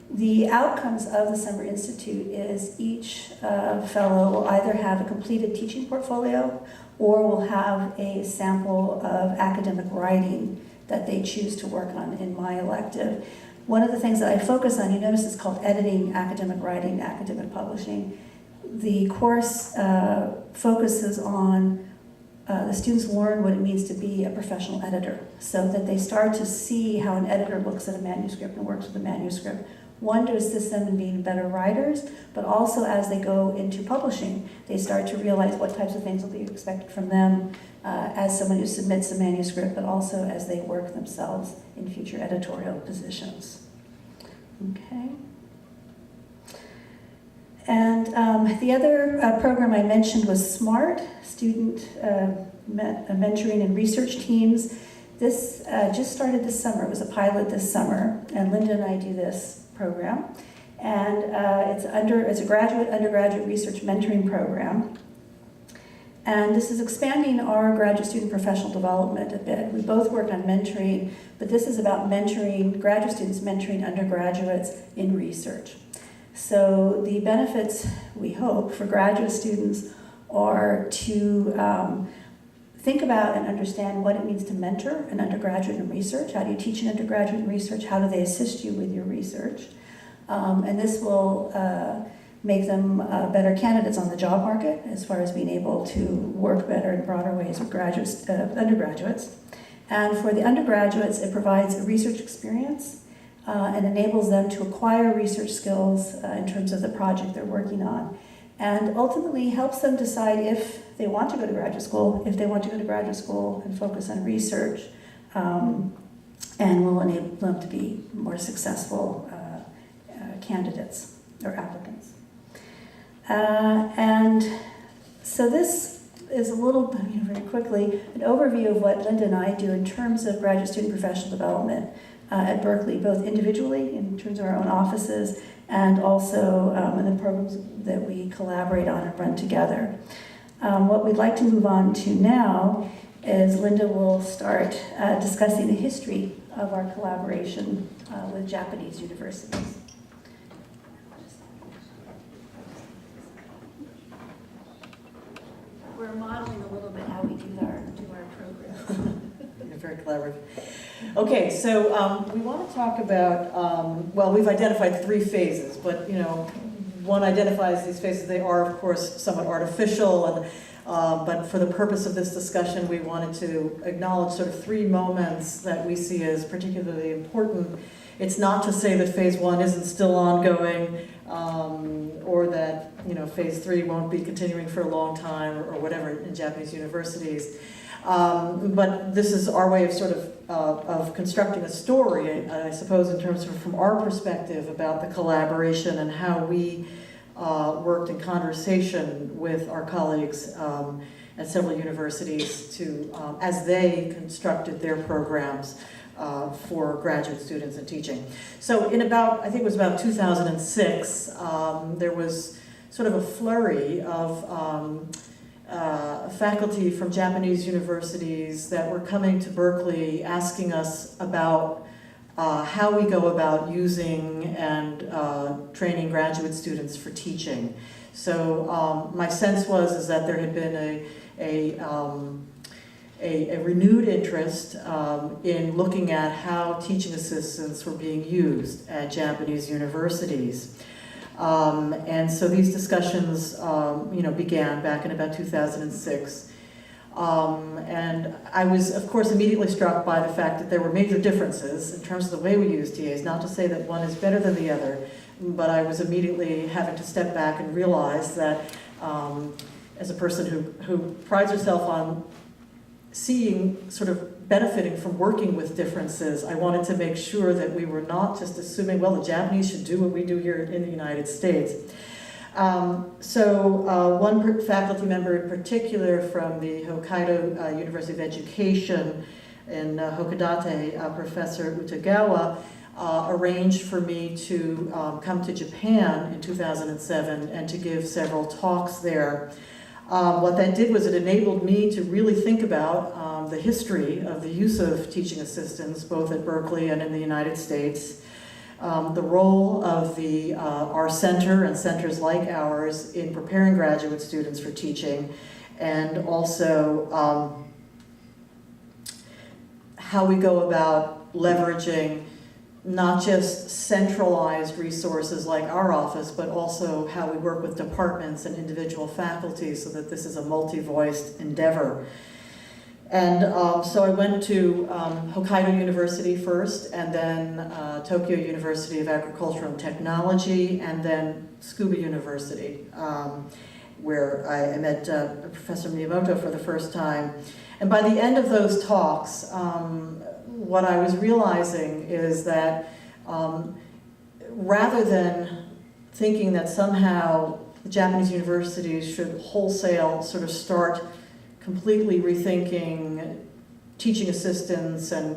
The outcomes of the Summer Institute is each fellow will either have a completed teaching portfolio or will have a sample of academic writing that they choose to work on in my elective. One of the things that I focus on, you notice it's called editing, academic writing, academic publishing. The course focuses on the students learn what it means to be a professional editor so that they start to see how an editor looks at a manuscript and works with a manuscript. One, to assist them in being better writers, but also as they go into publishing, they start to realize what types of things will be expected from them as someone who submits a manuscript, but also as they work themselves in future editorial positions. Okay. And the other program I mentioned was SMART, Student Mentoring and Research Teams. This just started this summer. It was a pilot this summer, and Linda and I do this program. And it's a undergraduate research mentoring program. And this is expanding our graduate student professional development a bit. We both work on mentoring, but this is about mentoring graduate students, mentoring undergraduates in research. So the benefits, we hope, for graduate students are to think about and understand what it means to mentor an undergraduate in research. How do you teach an undergraduate in research? How do they assist you with your research? And this will make them better candidates on the job market as far as being able to work better in broader ways with undergraduates. And for the undergraduates, it provides a research experience and enables them to acquire research skills in terms of the project they're working on. And ultimately helps them decide if they want to go to graduate school, and focus on research, and will enable them to be more successful candidates or applicants. And so this is a little, very quickly, an overview of what Linda and I do in terms of graduate student professional development at Berkeley, both individually in terms of our own offices and also in the programs that we collaborate on and run together. What we'd like to move on to now is Linda will start discussing the history of our collaboration with Japanese universities. we're modeling a little bit how we do our program. You're very clever. Okay, so we want to talk about, well, we've identified 3 phases, but one identifies these phases. They are, of course, somewhat artificial, and but for the purpose of this discussion, we wanted to acknowledge sort of 3 moments that we see as particularly important. It's not to say that phase 1 isn't still ongoing, or that phase 3 won't be continuing for a long time, or whatever in Japanese universities. But this is our way of sort of constructing a story, I suppose, in terms of from our perspective about the collaboration and how we worked in conversation with our colleagues at several universities to as they constructed their programs for graduate students in teaching. So in about, I think it was about 2006, there was sort of a flurry of faculty from Japanese universities that were coming to Berkeley asking us about how we go about using and training graduate students for teaching. So my sense is that there had been a renewed interest in looking at how teaching assistants were being used at Japanese universities. And so these discussions, began back in about 2006. And I was, of course, immediately struck by the fact that there were major differences in terms of the way we use TAs, not to say that one is better than the other, but I was immediately having to step back and realize that as a person who prides herself on seeing, sort of benefiting from working with differences, I wanted to make sure that we were not just assuming, well, the Japanese should do what we do here in the United States. So one faculty member in particular from the Hokkaido University of Education in Hokodate, Professor Utagawa, arranged for me to come to Japan in 2007 and to give several talks there. What that did was it enabled me to really think about the history of the use of teaching assistants, both at Berkeley and in the United States, the role of our center and centers like ours in preparing graduate students for teaching, and also how we go about leveraging not just centralized resources like our office, but also how we work with departments and individual faculty so that this is a multi-voiced endeavor. And so I went to Hokkaido University first, and then Tokyo University of Agriculture and Technology, and then Tsukuba University, where I met Professor Miyamoto for the first time. And by the end of those talks, what I was realizing is that rather than thinking that somehow the Japanese universities should wholesale sort of start completely rethinking teaching assistants and,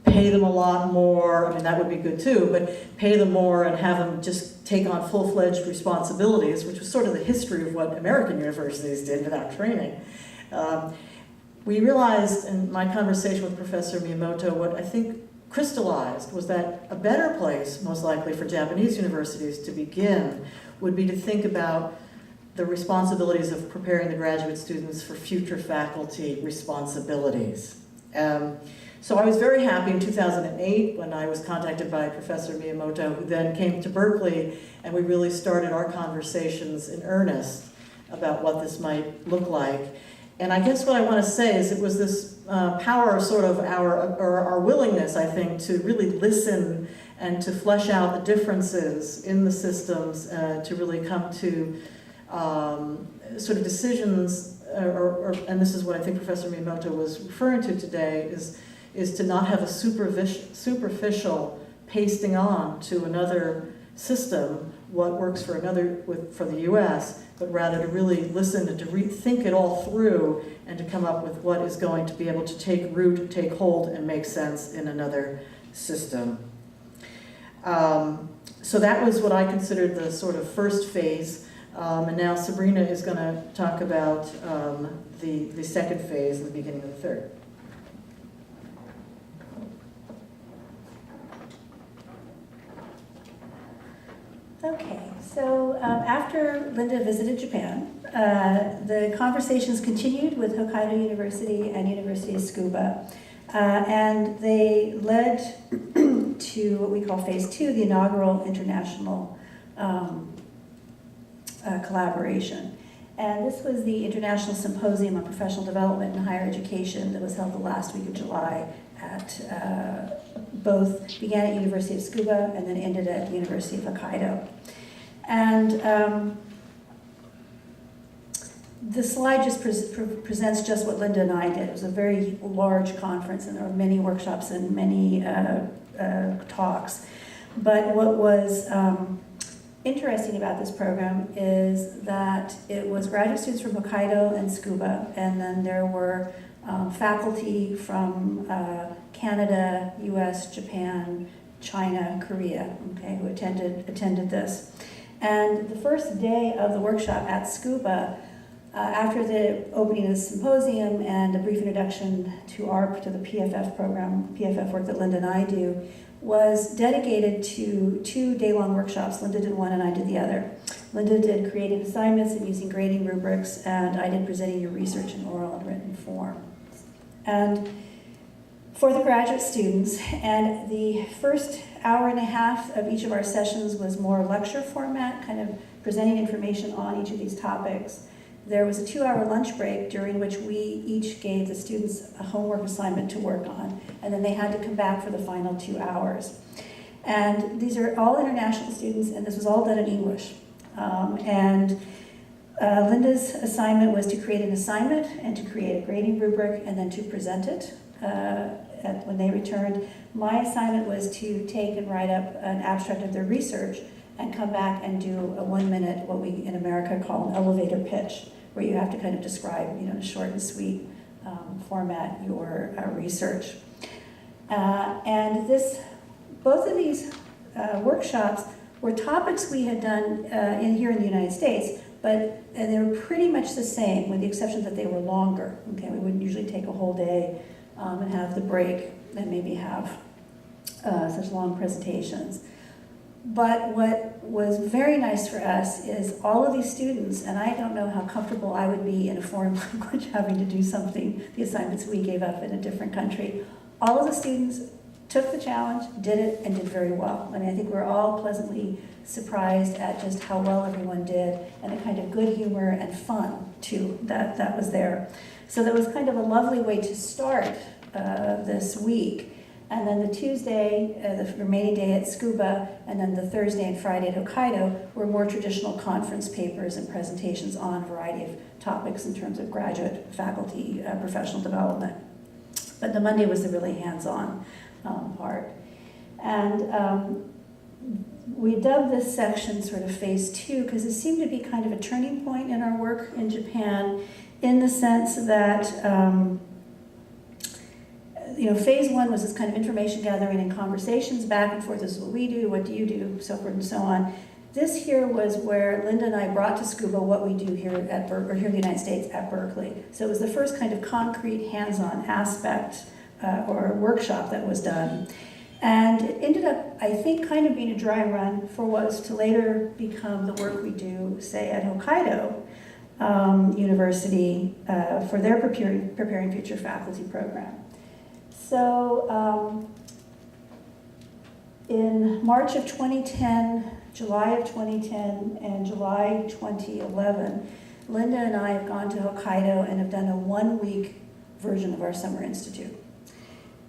pay them a lot more. I mean, that would be good too, but pay them more and have them just take on full-fledged responsibilities, which was sort of the history of what American universities did without training. We realized in my conversation with Professor Miyamoto, what I think crystallized was that a better place, most likely for Japanese universities to begin, would be to think about the responsibilities of preparing the graduate students for future faculty responsibilities. So I was very happy in 2008 when I was contacted by Professor Miyamoto, who then came to Berkeley, and we really started our conversations in earnest about what this might look like. And I guess what I want to say is it was this power, sort of our willingness, I think, to really listen and to flesh out the differences in the systems, to really come to sort of decisions, and this is what I think Professor Miyamoto was referring to today, is to not have a superficial pasting on to another system what works for for the U.S., but rather to really listen and to think it all through and to come up with what is going to be able to take root, take hold, and make sense in another system. So that was what I considered the sort of first phase. And now Sabrina is going to talk about the second phase and the beginning of the third. Okay, so after Linda visited Japan, the conversations continued with Hokkaido University and University of Tsukuba. And they led to what we call Phase 2, the inaugural international collaboration. And this was the International Symposium on Professional Development in Higher Education that was held the last week of July at began at University of Tsukuba and then ended at the University of Hokkaido. And the slide just presents just what Linda and I did. It was a very large conference, and there were many workshops and many talks. But what was interesting about this program is that it was graduate students from Hokkaido and Tsukuba, and then there were faculty from Canada, US, Japan, China, Korea, okay, who attended this. And the first day of the workshop at Tsukuba, after the opening of the symposium and a brief introduction to the PFF program, PFF work that Linda and I do, was dedicated to 2 day-long workshops. Linda did one and I did the other. Linda did creating assignments and using grading rubrics, and I did presenting your research in oral and written form. And for the graduate students, and the first hour and a half of each of our sessions was more lecture format, kind of presenting information on each of these topics. There was a 2-hour lunch break during which we each gave the students a homework assignment to work on, and then they had to come back for the final 2 hours. And these are all international students, and this was all done in English. Linda's assignment was to create an assignment and to create a grading rubric and then to present it when they returned. My assignment was to take and write up an abstract of their research and come back and do a 1-minute, what we in America call an elevator pitch, where you have to kind of describe, in a short and sweet format, your research. And both of these workshops were topics we had done here in the United States, but they were pretty much the same, with the exception that they were longer. Okay, we wouldn't usually take a whole day and have the break and maybe have such long presentations. But what was very nice for us is all of these students, and I don't know how comfortable I would be in a foreign language having to do something, the assignments we gave up in a different country. All of the students took the challenge, did it, and did very well. I mean, I think we're all pleasantly surprised at just how well everyone did, and the kind of good humor and fun, too, that was there. So that was kind of a lovely way to start this week. And then the Tuesday, the remaining day at Tsukuba, and then the Thursday and Friday at Hokkaido were more traditional conference papers and presentations on a variety of topics in terms of graduate, faculty, professional development. But the Monday was the really hands-on part. And we dubbed this section sort of Phase 2 because it seemed to be kind of a turning point in our work in Japan, in the sense that Phase 1 was this kind of information gathering and conversations back and forth. This is what we do, what do you do, so forth and so on. This here was where Linda and I brought to Tsukuba what we do here here in the United States at Berkeley. So it was the first kind of concrete, hands-on aspect or workshop that was done. And it ended up, I think, kind of being a dry run for what was to later become the work we do, say, at Hokkaido University for their Preparing Future Faculty program. So in March of 2010, July of 2010, and July 2011, Linda and I have gone to Hokkaido and have done a 1-week version of our summer institute.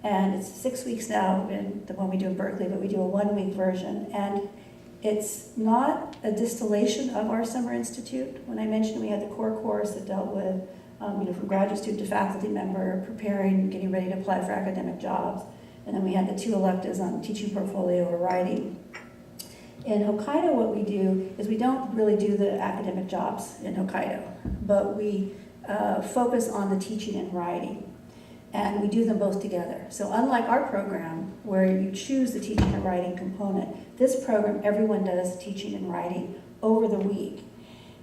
And it's 6 weeks now, the one we do in Berkeley, but we do a 1-week version. And it's not a distillation of our summer institute. When I mentioned we had the core course that dealt with from graduate student to faculty member, preparing, getting ready to apply for academic jobs. And then we had the 2 electives on teaching portfolio or writing. In Hokkaido, what we do is we don't really do the academic jobs in Hokkaido, but we focus on the teaching and writing. And we do them both together. So unlike our program, where you choose the teaching and writing component, this program, everyone does teaching and writing over the week.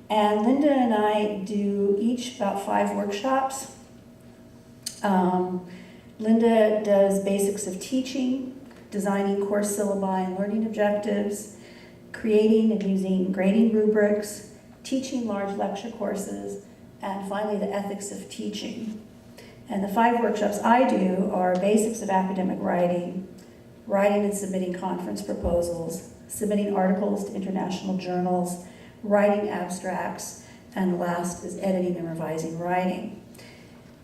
And Linda and I do each about 5 workshops. Linda does basics of teaching, designing course syllabi and learning objectives, creating and using grading rubrics, teaching large lecture courses, and finally the ethics of teaching. And the 5 workshops I do are basics of academic writing, writing and submitting conference proposals, submitting articles to international journals, writing abstracts, and the last is editing and revising writing.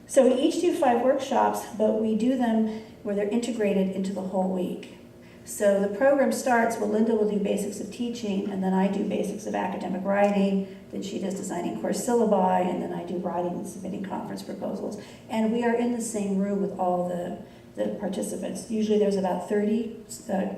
So we each do 5 workshops, but we do them where they're integrated into the whole week. So the program starts, well, Linda will do basics of teaching, and then I do basics of academic writing, then she does designing course syllabi, and then I do writing and submitting conference proposals. And we are in the same room with all the participants. Usually there's about 30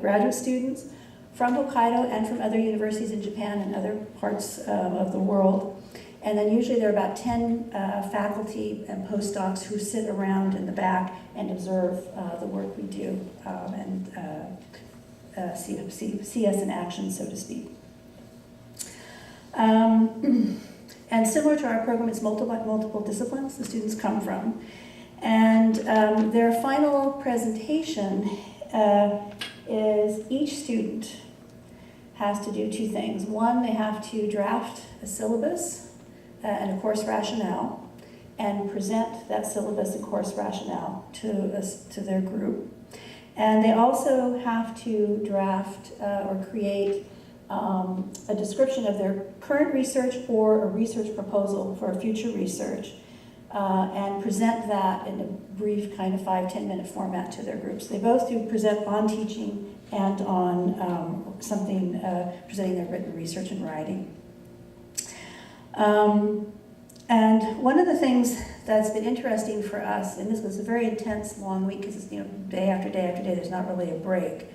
graduate students from Hokkaido and from other universities in Japan and other parts of the world. And then usually there are about 10 faculty and postdocs who sit around in the back and observe the work we do and see us in action, so to speak. And similar to our program, it's multiple disciplines the students come from. And their final presentation is each student has to do 2 things. One, they have to draft a syllabus and a course rationale and present that syllabus and course rationale to their group. And they also have to draft or create a description of their current research or a research proposal for future research and present that in a brief kind of 5-10 minute format to their groups. They both do present on teaching and on something, presenting their written research and writing. And one of the things that's been interesting for us, and this was a very intense long week because it's day after day after day, there's not really a break,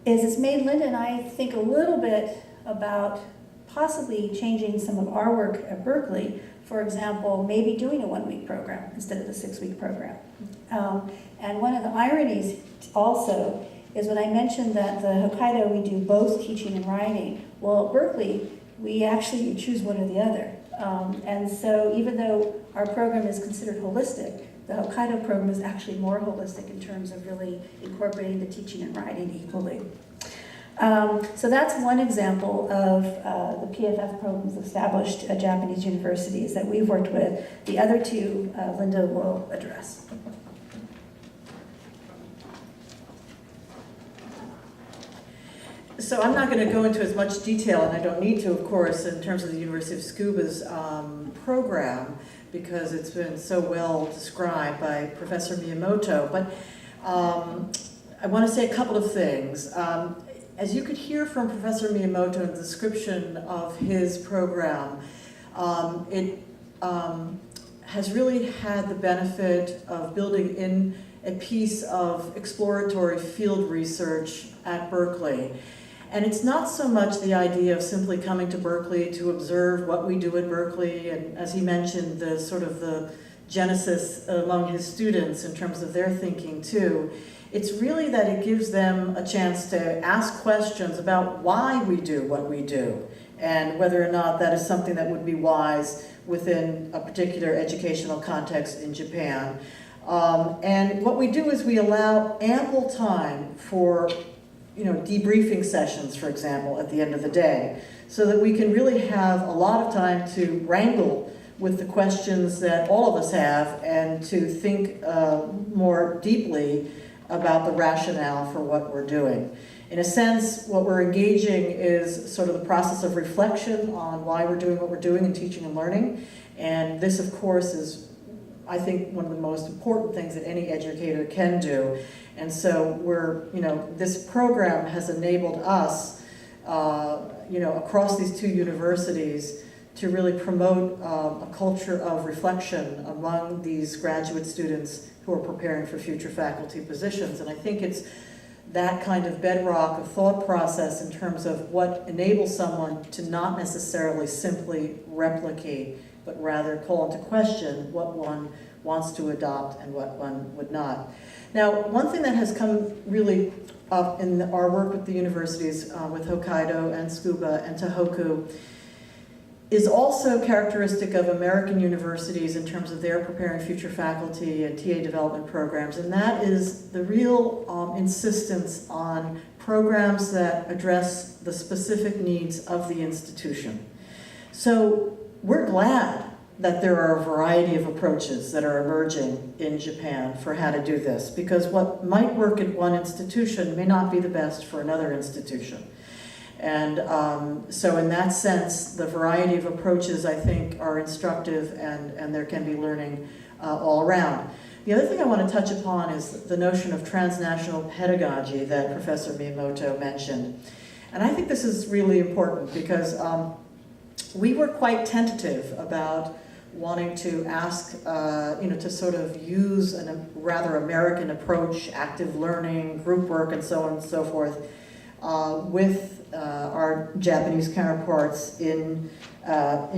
is it's made Linda and I think a little bit about possibly changing some of our work at Berkeley. For example, maybe doing a 1-week program instead of the 6-week program. And one of the ironies also is when I mentioned that the Hokkaido we do both teaching and writing. Well, at Berkeley, we actually choose one or the other. And so even though our program is considered holistic, the Hokkaido program is actually more holistic in terms of really incorporating the teaching and writing equally. So that's one example of the PFF programs established at Japanese universities that we've worked with. The other 2, Linda will address. So I'm not going to go into as much detail, and I don't need to, of course, in terms of the University of Tsukuba's program, because it's been so well described by Professor Miyamoto. But I want to say a couple of things. As you could hear from Professor Miyamoto in the description of his program, it has really had the benefit of building in a piece of exploratory field research at Berkeley. And it's not so much the idea of simply coming to Berkeley to observe what we do at Berkeley, and as he mentioned, the sort of the genesis among his students in terms of their thinking too. It's really that it gives them a chance to ask questions about why we do what we do, and whether or not that is something that would be wise within a particular educational context in Japan. And what we do is we allow ample time for debriefing sessions, for example, at the end of the day, so that we can really have a lot of time to wrangle with the questions that all of us have and to think more deeply about the rationale for what we're doing. In a sense, what we're engaging is sort of the process of reflection on why we're doing what we're doing in teaching and learning. And this, of course, is, I think, one of the most important things that any educator can do. And so this program has enabled us, across these 2 universities to really promote a culture of reflection among these graduate students who are preparing for future faculty positions. And I think it's that kind of bedrock of thought process in terms of what enables someone to not necessarily simply replicate, but rather call into question what one wants to adopt and what one would not. Now, one thing that has come really up in our work with the universities, with Hokkaido and Tsukuba and Tohoku, is also characteristic of American universities in terms of their preparing future faculty and TA development programs, and that is the real insistence on programs that address the specific needs of the institution. So we're glad that there are a variety of approaches that are emerging in Japan for how to do this, because what might work at one institution may not be the best for another institution. And so in that sense, the variety of approaches, I think, are instructive, and there can be learning all around. The other thing I want to touch upon is the notion of transnational pedagogy that Professor Miyamoto mentioned. And I think this is really important because we were quite tentative about wanting to ask, to sort of use a rather American approach, active learning, group work, and so on and so forth, with our Japanese counterparts in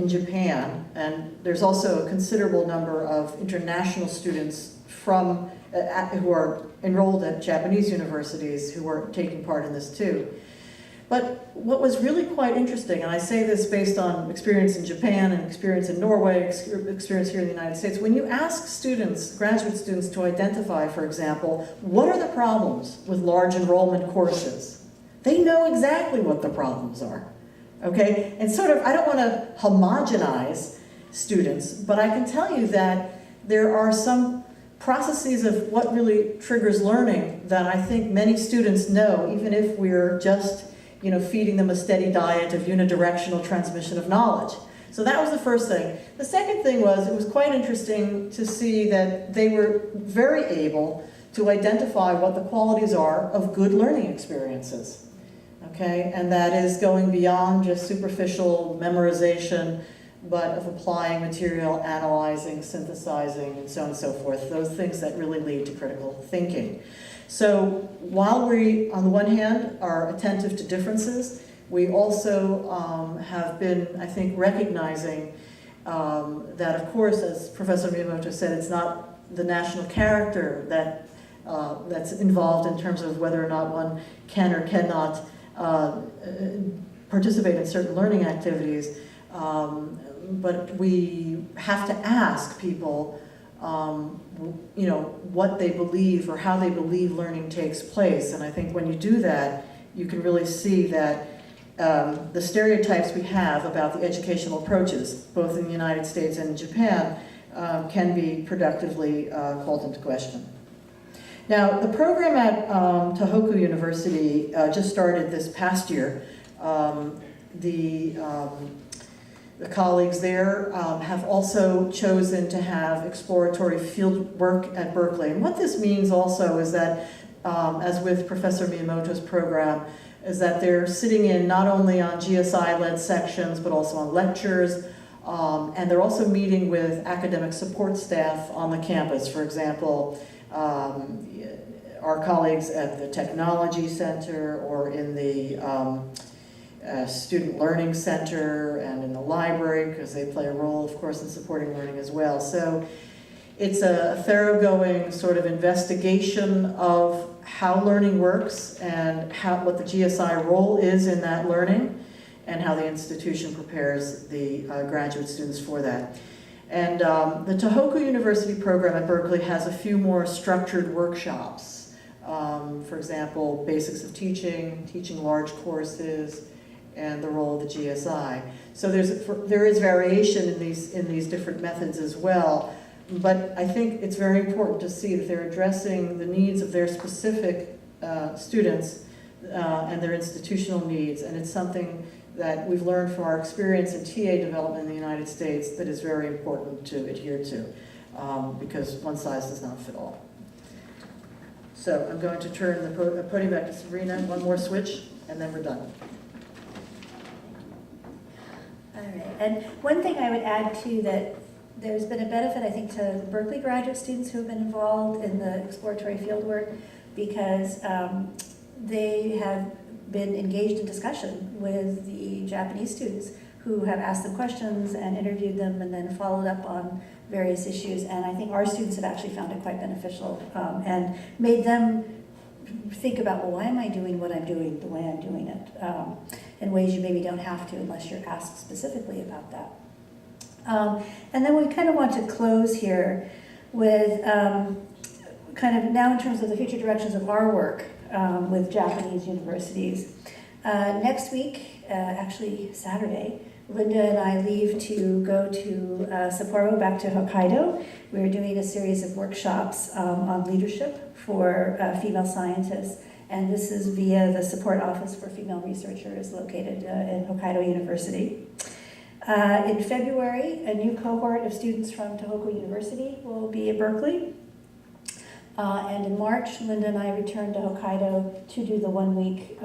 Japan. And there's also a considerable number of international students from who are enrolled at Japanese universities who are taking part in this too. But what was really quite interesting, and I say this based on experience in Japan and experience in Norway, experience here in the United States, when you ask students, graduate students, to identify, for example, what are the problems with large enrollment courses, they know exactly what the problems are, okay? And sort of, I don't want to homogenize students, but I can tell you that there are some processes of what really triggers learning that I think many students know, even if we're just feeding them a steady diet of unidirectional transmission of knowledge. So that was the first thing. The second thing was, it was quite interesting to see that they were very able to identify what the qualities are of good learning experiences, okay? And that is going beyond just superficial memorization, but of applying material, analyzing, synthesizing, and so on and so forth, those things that really lead to critical thinking. So while we, on the one hand, are attentive to differences, we also have been, I think, recognizing that, of course, as Professor Miyamoto said, it's not the national character that that's involved in terms of whether or not one can or cannot participate in certain learning activities, but we have to ask people what they believe or how they believe learning takes place. And I think when you do that, you can really see that the stereotypes we have about the educational approaches, both in the United States and in Japan, can be productively called into question. Now, the program at Tohoku University just started this past year. The colleagues there have also chosen to have exploratory field work at Berkeley. And what this means also is that, as with Professor Miyamoto's program, is that they're sitting in not only on GSI-led sections, but also on lectures, and they're also meeting with academic support staff on the campus. For example, our colleagues at the Technology Center or in the Student Learning Center and in the library, because they play a role, of course, in supporting learning as well. So it's a thoroughgoing sort of investigation of how learning works and what the GSI role is in that learning, and how the institution prepares the graduate students for that. And the Tohoku University program at Berkeley has a few more structured workshops. For example, basics of teaching, teaching large courses, and the role of the GSI. So there is variation in these different methods as well, but I think it's very important to see that they're addressing the needs of their specific students and their institutional needs, and it's something that we've learned from our experience in TA development in the United States that is very important to adhere to, because one size does not fit all. So I'm going to turn the podium back to Sabrina, one more switch, and then we're done. All right, and one thing I would add too, that there's been a benefit, I think, to the Berkeley graduate students who have been involved in the exploratory fieldwork, because they have been engaged in discussion with the Japanese students who have asked them questions and interviewed them and then followed up on various issues. And I think our students have actually found it quite beneficial and made them think about, well, why am I doing what I'm doing the way I'm doing it, in ways you maybe don't have to unless you're asked specifically about that. And then we kind of want to close here with kind of now in terms of the future directions of our work with Japanese universities. Next week, actually Saturday, Linda and I leave to go to Sapporo, back to Hokkaido. We're doing a series of workshops on leadership for female scientists, and this is via the Support Office for Female Researchers located in Hokkaido University. In February, a new cohort of students from Tohoku University will be at Berkeley. And in March, Linda and I return to Hokkaido to do the one-week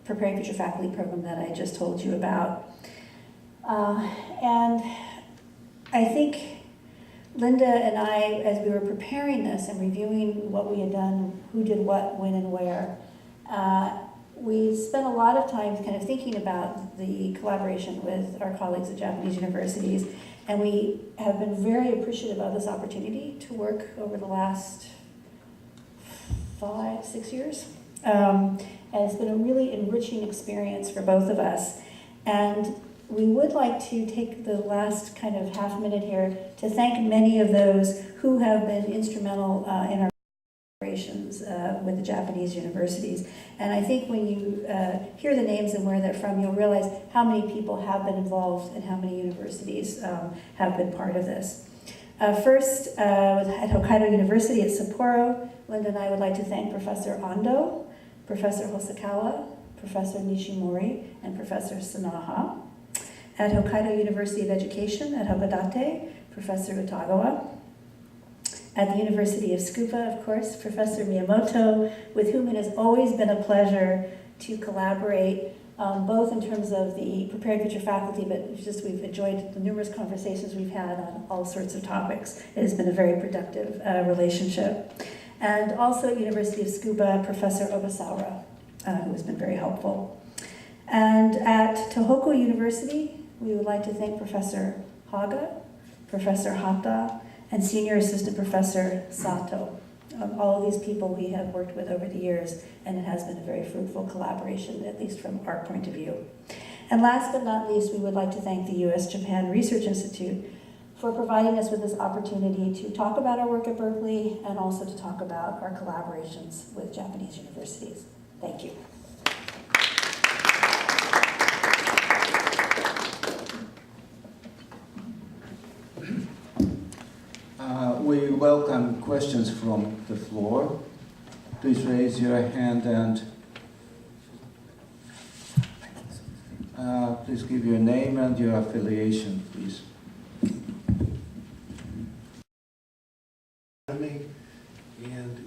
Preparing Future Faculty program that I just told you about. And I think Linda and I, as we were preparing this and reviewing what we had done, who did what, when, and where, we spent a lot of time kind of thinking about the collaboration with our colleagues at Japanese universities, and we have been very appreciative of this opportunity to work over the last 5-6 years. And it's been a really enriching experience for both of us. And we would like to take the last kind of half minute here to thank many of those who have been instrumental in our collaborations with the Japanese universities. And I think when you hear the names and where they're from, you'll realize how many people have been involved and how many universities have been part of this. First, at Hokkaido University at Sapporo, Linda and I would like to thank Professor Ando, Professor Hosokawa, Professor Nishimori, and Professor Sanaha. At Hokkaido University of Education at Hakodate, Professor Utagawa. At the University of Tsukuba, of course, Professor Miyamoto, with whom it has always been a pleasure to collaborate, both in terms of the prepared future faculty, but just we've enjoyed the numerous conversations we've had on all sorts of topics. It has been a very productive relationship. And also at University of Tsukuba, Professor Obasawa, who has been very helpful. And at Tohoku University, we would like to thank Professor Haga, Professor Hata, and Senior Assistant Professor Sato. All of these people we have worked with over the years, and it has been a very fruitful collaboration, at least from our point of view. And last but not least, we would like to thank the US-Japan Research Institute for providing us with this opportunity to talk about our work at Berkeley and also to talk about our collaborations with Japanese universities. Thank you. We welcome questions from the floor. Please raise your hand and please give your name and your affiliation, please. And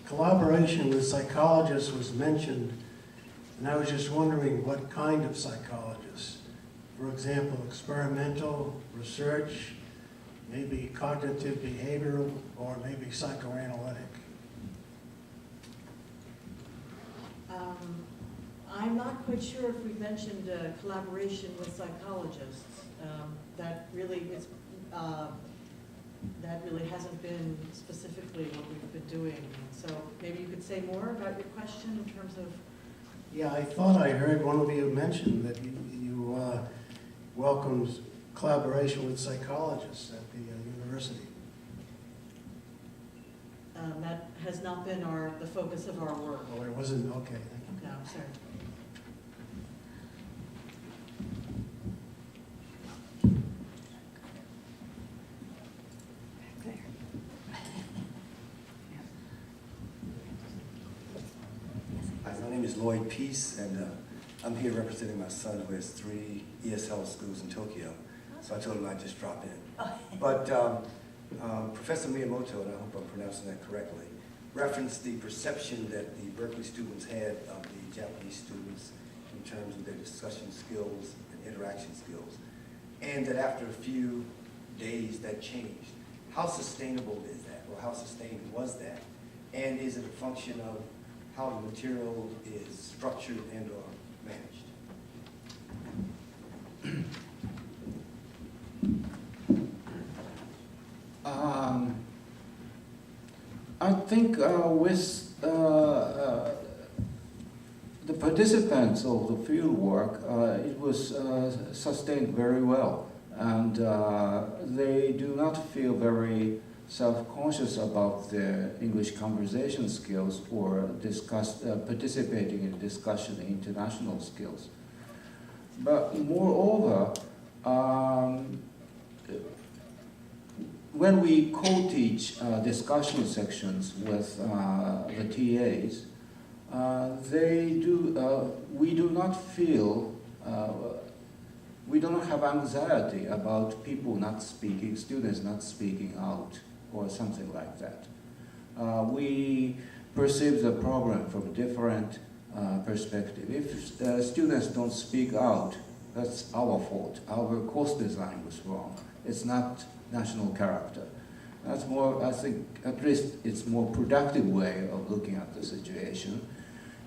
collaboration with psychologists was mentioned, and I was just wondering what kind of psychologists. For example, experimental research, maybe cognitive behavioral, or maybe psychoanalytic. I'm not quite sure if we mentioned collaboration with psychologists. That really hasn't been specifically what we've been doing. So maybe you could say more about your question in terms of. Yeah, I thought I heard one of you mention that you welcomed collaboration with psychologists at the university. That has not been the focus of our work. Oh, it wasn't? Okay, thank you. No, sorry. Hi, my name is Lloyd Peace, and I'm here representing my son who has 3 ESL schools in Tokyo. So I told him I'd just drop in. But Professor Miyamoto, and I hope I'm pronouncing that correctly, referenced the perception that the Berkeley students had of the Japanese students in terms of their discussion skills and interaction skills, and that after a few days that changed. How sustainable is that, or how sustained was that? And is it a function of how the material is structured and or managed? I think with the participants of the field work, it was sustained very well, and they do not feel very self-conscious about their English conversation skills or participating in discussion in international skills. But moreover, when we co-teach discussion sections with the TAs, we do not feel, we do not have anxiety about people not speaking, students not speaking out, or something like that. We perceive the problem from a different perspective. If students don't speak out, that's our fault. Our course design was wrong. It's not national character. That's more, I think, at least it's more productive way of looking at the situation.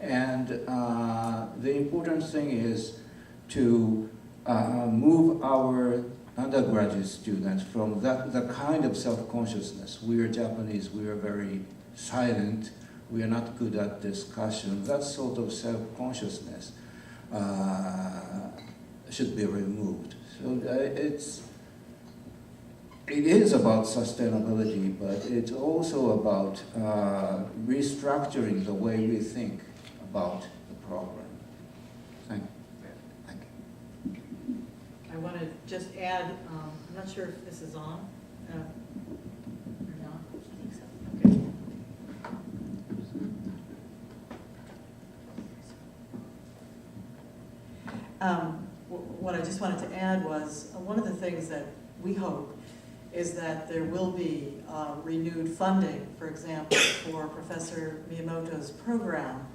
And the important thing is to move our undergraduate students from the kind of self-consciousness. We are Japanese, we are very silent, we are not good at discussion. That sort of self-consciousness should be removed. So it is about sustainability, but it's also about restructuring the way we think about the program. Thank you. I want to just add, I'm not sure if this is on or not. I think so. Okay. What I just wanted to add was one of the things that we hope is that there will be renewed funding, for example, for Professor Miyamoto's program,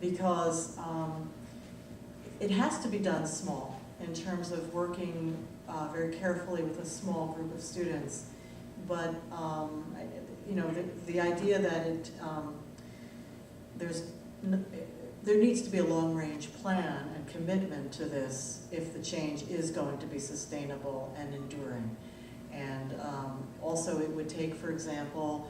because it has to be done small in terms of working very carefully with a small group of students. But you know, the idea that there needs to be a long-range plan and commitment to this if the change is going to be sustainable and enduring. And also it would take, for example,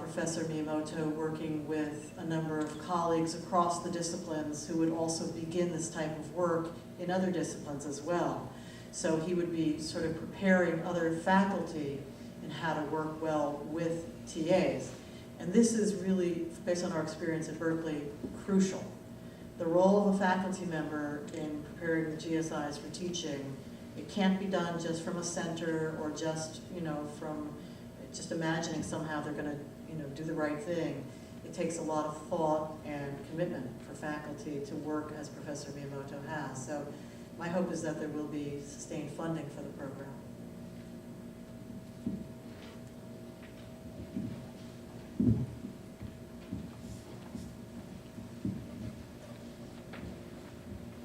Professor Miyamoto working with a number of colleagues across the disciplines who would also begin this type of work in other disciplines as well. So he would be sort of preparing other faculty in how to work well with TAs. And this is really, based on our experience at Berkeley, crucial. The role of a faculty member in preparing the GSIs for teaching, it can't be done just from a center or just, you know, from just imagining somehow they're going to, you know, do the right thing. It takes a lot of thought and commitment for faculty to work as Professor Miyamoto has. So my hope is that there will be sustained funding for the program.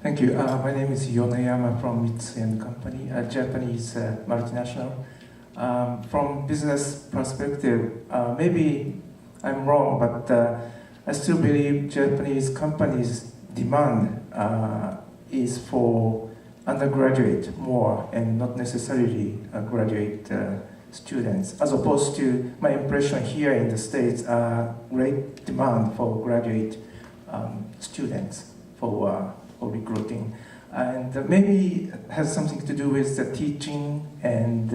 Thank you. My name is Yoneyama from Mitsui & Company, a Japanese multinational. From business perspective, maybe I'm wrong, but I still believe Japanese companies' demand is for undergraduate more and not necessarily graduate students, as opposed to my impression here in the States, great demand for graduate students for recruiting. And maybe it has something to do with the teaching and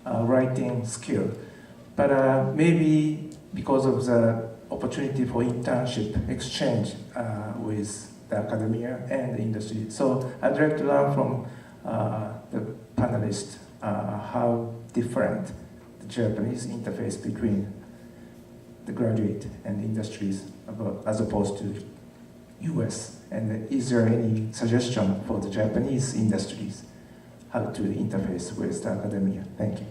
writing skill. But maybe because of the opportunity for internship exchange with the academia and the industry. So I'd like to learn from the panelists how different the Japanese interface between the graduate and industries as opposed to US. And is there any suggestion for the Japanese industries how to interface with the academia? Thank you.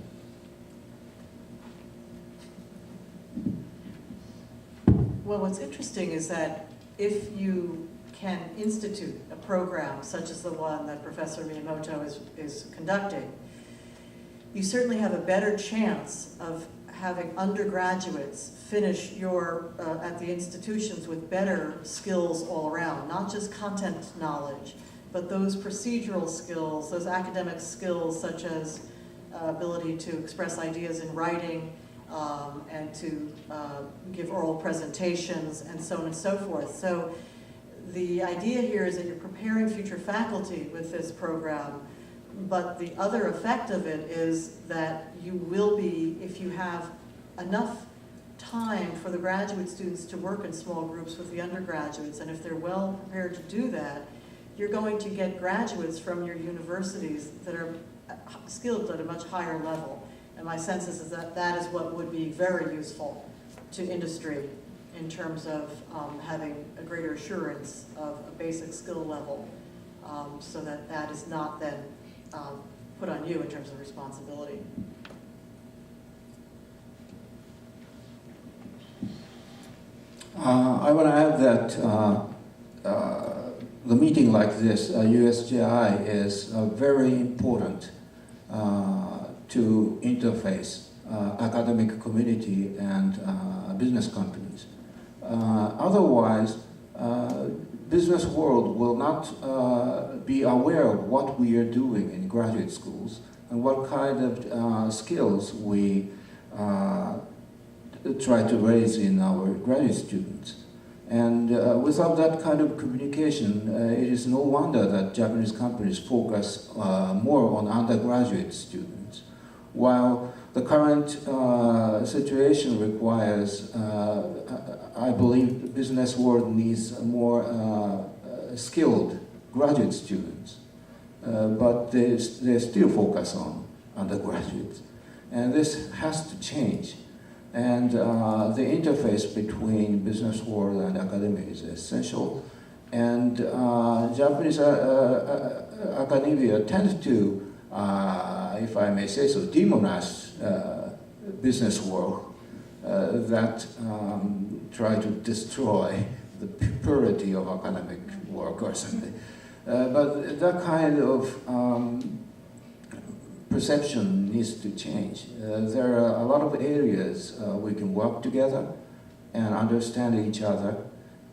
Well, what's interesting is that if you can institute a program such as the one that Professor Miyamoto is conducting, you certainly have a better chance of having undergraduates finish at the institutions with better skills all around, not just content knowledge, but those procedural skills, those academic skills such as ability to express ideas in writing and to give oral presentations and so on and so forth. So the idea here is that you're preparing future faculty with this program, but the other effect of it is that you will be, if you have enough time for the graduate students to work in small groups with the undergraduates, and if they're well prepared to do that, you're going to get graduates from your universities that are skilled at a much higher level. And my sense is that that is what would be very useful to industry in terms of having a greater assurance of a basic skill level, so that that is not then put on you in terms of responsibility. I want to add that the meeting like this, USJI, is very important to interface academic community and business companies. Otherwise, business world will not be aware of what we are doing in graduate schools and what kind of skills we try to raise in our graduate students. And without that kind of communication, it is no wonder that Japanese companies focus more on undergraduate students, while the current situation requires, I believe the business world needs more skilled graduate students, but they still focus on undergraduates. And this has to change. And the interface between business world and academia is essential. And Japanese academia tends to, if I may say so, demonize business world that try to destroy the purity of academic work or something. But that kind of perception needs to change. There are a lot of areas we can work together and understand each other,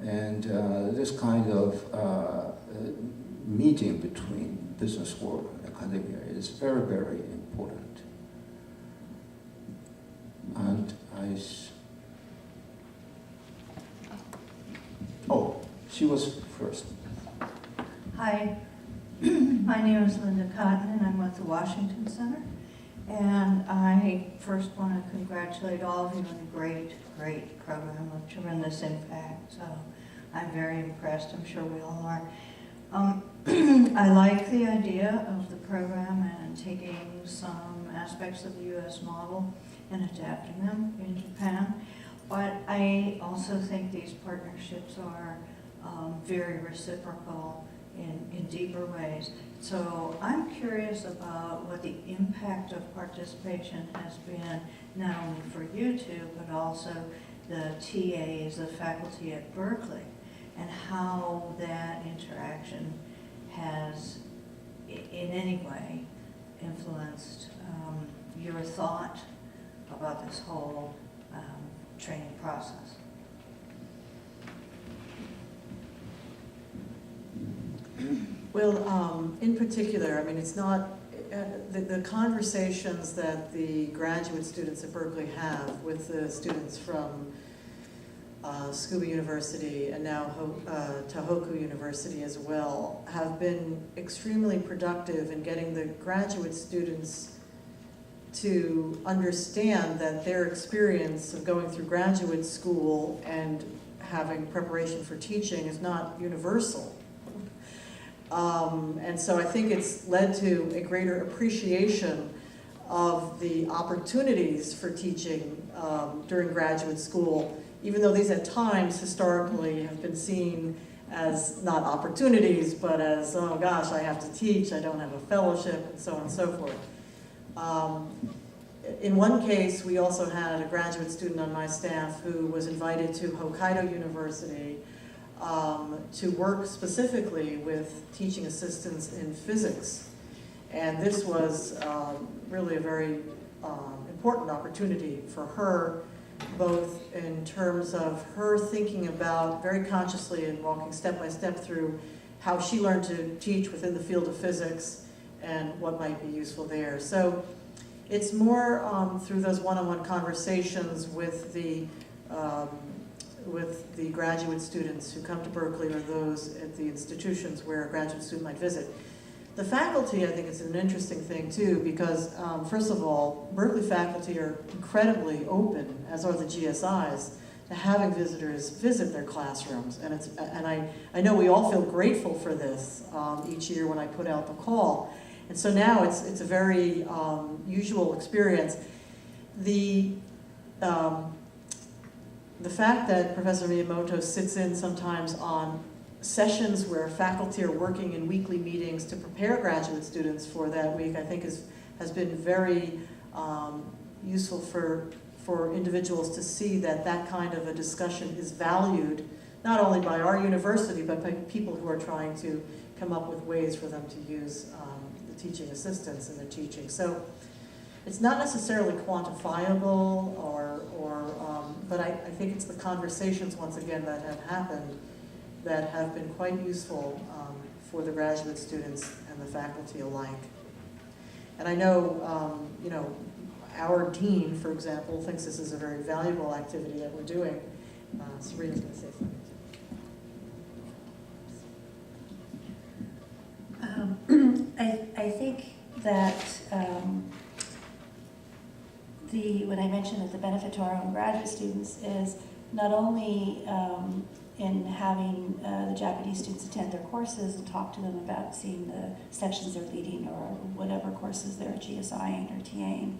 and this kind of meeting between business world and academia is very, very important. And oh, she was first. Hi, my name is Linda Cotton, and I'm with the Washington Center. And I first want to congratulate all of you on a great, great program of tremendous impact. So I'm very impressed. I'm sure we all are. I like the idea of the program and taking some aspects of the U.S. model and adapting them in Japan. But I also think these partnerships are very reciprocal in deeper ways. So I'm curious about what the impact of participation has been, not only for you two, but also the TAs, the faculty at Berkeley, and how that interaction has in any way influenced your thought about this whole training process. Well, in particular, I mean, it's not, the conversations that the graduate students at Berkeley have with the students from Tsukuba University and now Tohoku University as well have been extremely productive in getting the graduate students to understand that their experience of going through graduate school and having preparation for teaching is not universal. And so I think it's led to a greater appreciation of the opportunities for teaching during graduate school, even though these at times historically have been seen as not opportunities, but as, oh gosh, I have to teach, I don't have a fellowship, and so on and so forth. In one case, we also had a graduate student on my staff who was invited to Hokkaido University to work specifically with teaching assistants in physics. And this was really a very important opportunity for her, both in terms of her thinking about very consciously and walking step by step through how she learned to teach within the field of physics and what might be useful there. So It's more through those one-on-one conversations with the graduate students who come to Berkeley or those at the institutions where a graduate student might visit. The faculty, I think, is an interesting thing too, because first of all, Berkeley faculty are incredibly open, as are the GSIs, to having visitors visit their classrooms. And I know we all feel grateful for this each year when I put out the call. And so now it's a very usual experience. The fact that Professor Miyamoto sits in sometimes on sessions where faculty are working in weekly meetings to prepare graduate students for that week, I think has been very useful for individuals to see that that kind of a discussion is valued, not only by our university, but by people who are trying to come up with ways for them to use the teaching assistants in their teaching. So it's not necessarily quantifiable but I think it's the conversations, once again, that have happened that have been quite useful for the graduate students and the faculty alike. And I know, our dean, for example, thinks this is a very valuable activity that we're doing. Sabrina's going to say something. I think that when I mentioned that the benefit to our own graduate students is not only in having the Japanese students attend their courses and talk to them about seeing the sections they're leading or whatever courses they're GSIing or TAing,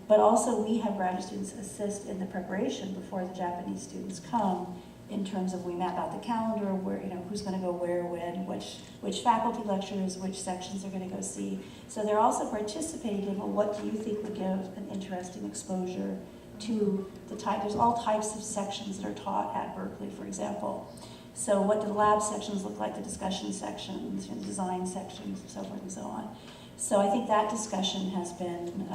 but also we have graduate students assist in the preparation before the Japanese students come, in terms of we map out the calendar, where who's going to go where, when, which faculty lectures, which sections they're going to go see. So they're also participating in, well, what do you think would give an interesting exposure to the type? There's all types of sections that are taught at Berkeley, for example. So what do the lab sections look like, the discussion sections, the design sections, and so forth and so on. So I think that discussion has been,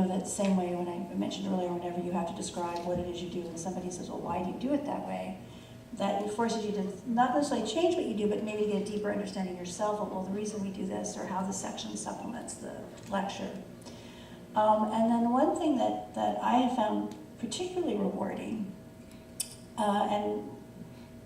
that same way when I mentioned earlier, whenever you have to describe what it is you do and somebody says, well, why do you do it that way? That it forces you to not necessarily change what you do, but maybe get a deeper understanding yourself of, well, the reason we do this or how the section supplements the lecture. And then one thing that I have found particularly rewarding, and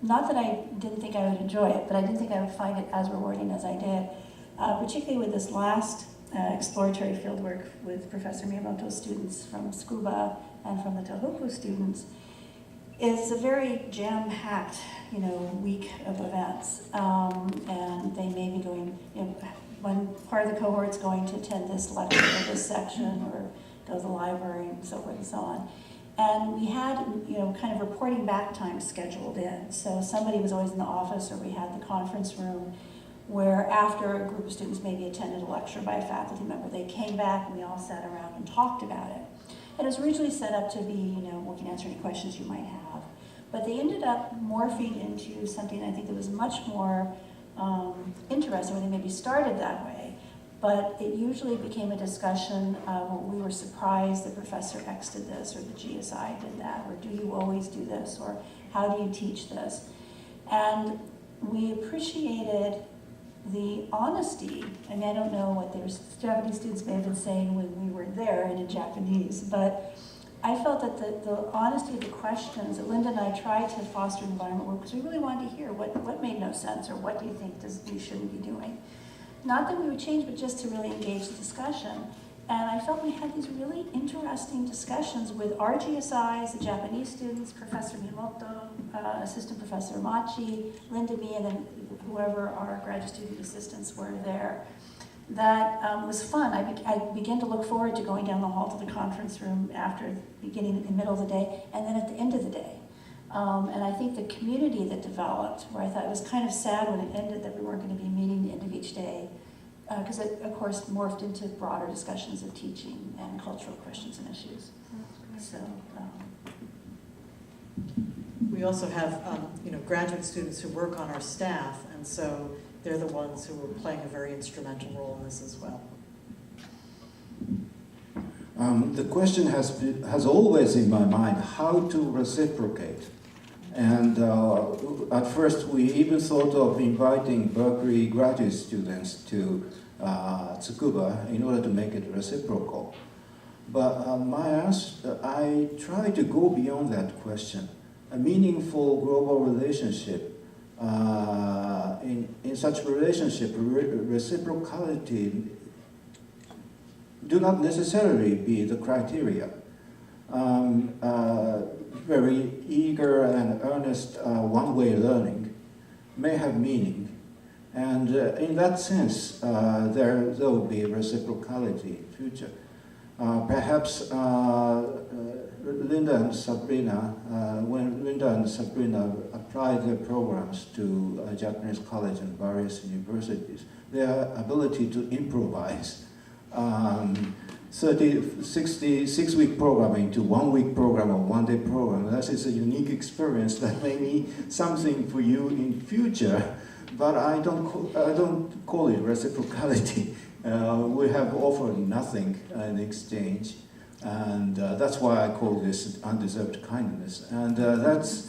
not that I didn't think I would enjoy it, but I didn't think I would find it as rewarding as I did, particularly with this last exploratory fieldwork with Professor Miyamoto's students from Tsukuba and from the Tohoku students, is a very jam-packed, week of events. And they may be going, one part of the cohort's going to attend this lecture or this section or go to the library and so forth and so on. And we had, kind of reporting back time scheduled in. So somebody was always in the office, or we had the conference room where after a group of students maybe attended a lecture by a faculty member, they came back and we all sat around and talked about it. And it was originally set up to be, we can answer any questions you might have. But they ended up morphing into something I think that was much more interesting, when they maybe started that way. But it usually became a discussion of, we were surprised that Professor X did this, or the GSI did that, or do you always do this, or how do you teach this? And we appreciated the honesty. I mean, I don't know what their Japanese students may have been saying when we were there and in Japanese, but I felt that the honesty of the questions, that Linda and I tried to foster an environment where, because we really wanted to hear what made no sense, or what do you think we shouldn't be doing. Not that we would change, but just to really engage the discussion. And I felt we had these really interesting discussions with our GSIs, the Japanese students, Professor Miyamoto, Assistant Professor Machi, Linda, me, and then whoever our graduate student assistants were there. That was fun. I began to look forward to going down the hall to the conference room after beginning in the middle of the day, and then at the end of the day. And I think the community that developed, where I thought it was kind of sad when it ended that we weren't going to be meeting the end of each day, because it, of course, morphed into broader discussions of teaching and cultural questions and issues. So, We also have, graduate students who work on our staff, and so they're the ones who are playing a very instrumental role in this as well. The question has always in my mind how to reciprocate. And at first we even thought of inviting Berkeley graduate students to Tsukuba in order to make it reciprocal. But I try to go beyond that question. A meaningful global relationship, in such relationship, reciprocity do not necessarily be the criteria. Very eager and earnest one-way learning may have meaning. And in that sense, there will be reciprocity in the future. Perhaps Linda and Sabrina, when Linda and Sabrina applied their programs to Japanese college and various universities, their ability to improvise 66-week program into 1-week program or 1-day program, that is a unique experience that may mean something for you in future, but I don't call it reciprocality. We have offered nothing in exchange, and that's why I call this undeserved kindness. And that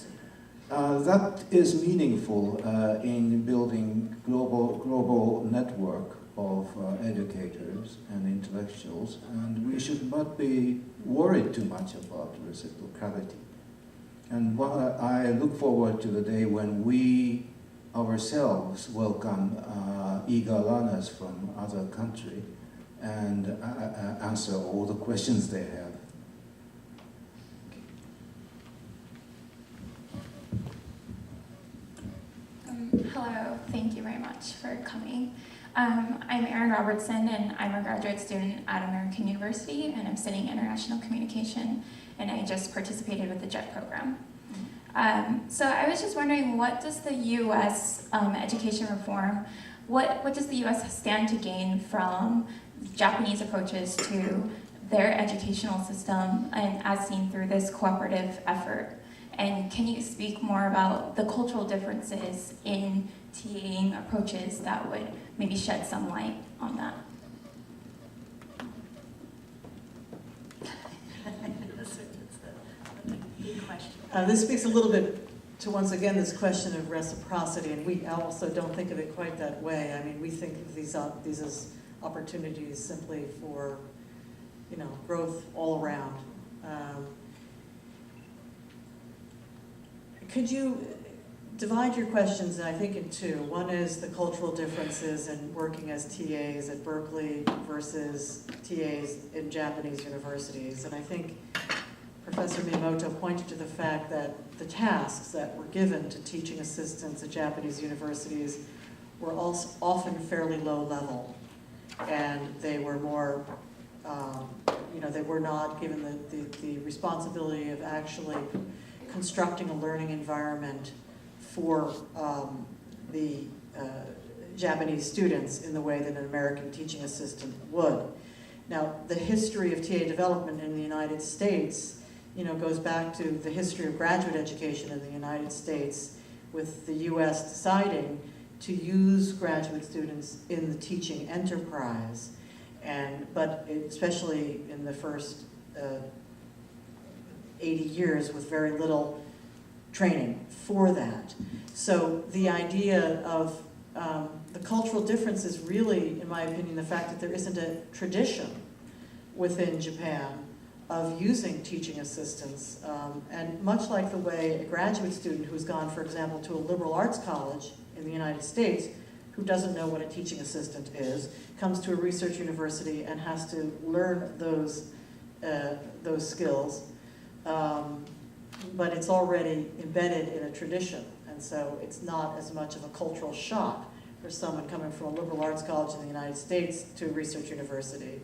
is meaningful in building global network of educators and intellectuals, and we should not be worried too much about reciprocality. And I look forward to the day when we ourselves welcome eager learners from other countries and answer all the questions they have. Hello, thank you very much for coming. I'm Erin Robertson, and I'm a graduate student at American University, and I'm studying international communication, and I just participated with the JET program. So I was just wondering, what does the U.S. Education reform, what does the U.S. stand to gain from Japanese approaches to their educational system, and as seen through this cooperative effort? And can you speak more about the cultural differences in TAing approaches that would maybe shed some light on that? This speaks a little bit to, once again, this question of reciprocity, and we also don't think of it quite that way. I mean, we think of these as opportunities simply for, growth all around. Could you divide your questions, I think, in two? One is the cultural differences in working as TAs at Berkeley versus TAs in Japanese universities. And I think Professor Miyamoto pointed to the fact that the tasks that were given to teaching assistants at Japanese universities were also often fairly low level. And they were more, they were not given the responsibility of actually constructing a learning environment for the Japanese students in the way that an American teaching assistant would. Now, the history of TA development in the United States, goes back to the history of graduate education in the United States, with the U.S. deciding to use graduate students in the teaching enterprise, but especially in the first 80 years with very little training for that. So the idea of the cultural difference is really, in my opinion, the fact that there isn't a tradition within Japan of using teaching assistants. And much like the way a graduate student who's gone, for example, to a liberal arts college in the United States, who doesn't know what a teaching assistant is, comes to a research university and has to learn those skills, but it's already embedded in a tradition, and so it's not as much of a cultural shock for someone coming from a liberal arts college in the United States to a research university.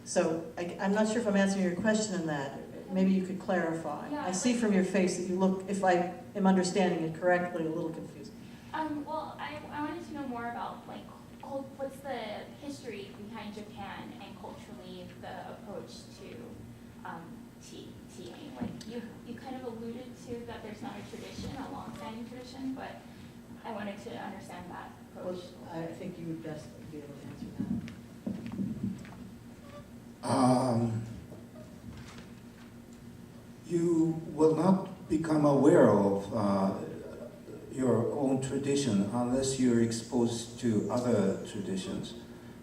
So I'm not sure if I'm answering your question in that. Maybe you could clarify. Yeah, I see from your face that you look, if I am understanding it correctly, a little confused. Well, I wanted to know more about, what's the history behind Japan and culturally the approach to TA. You kind of alluded to that there's not a tradition, a long-standing tradition, but I wanted to understand that approach. Well, I think you would best be able to answer that. You will not become aware of your own tradition unless you're exposed to other traditions.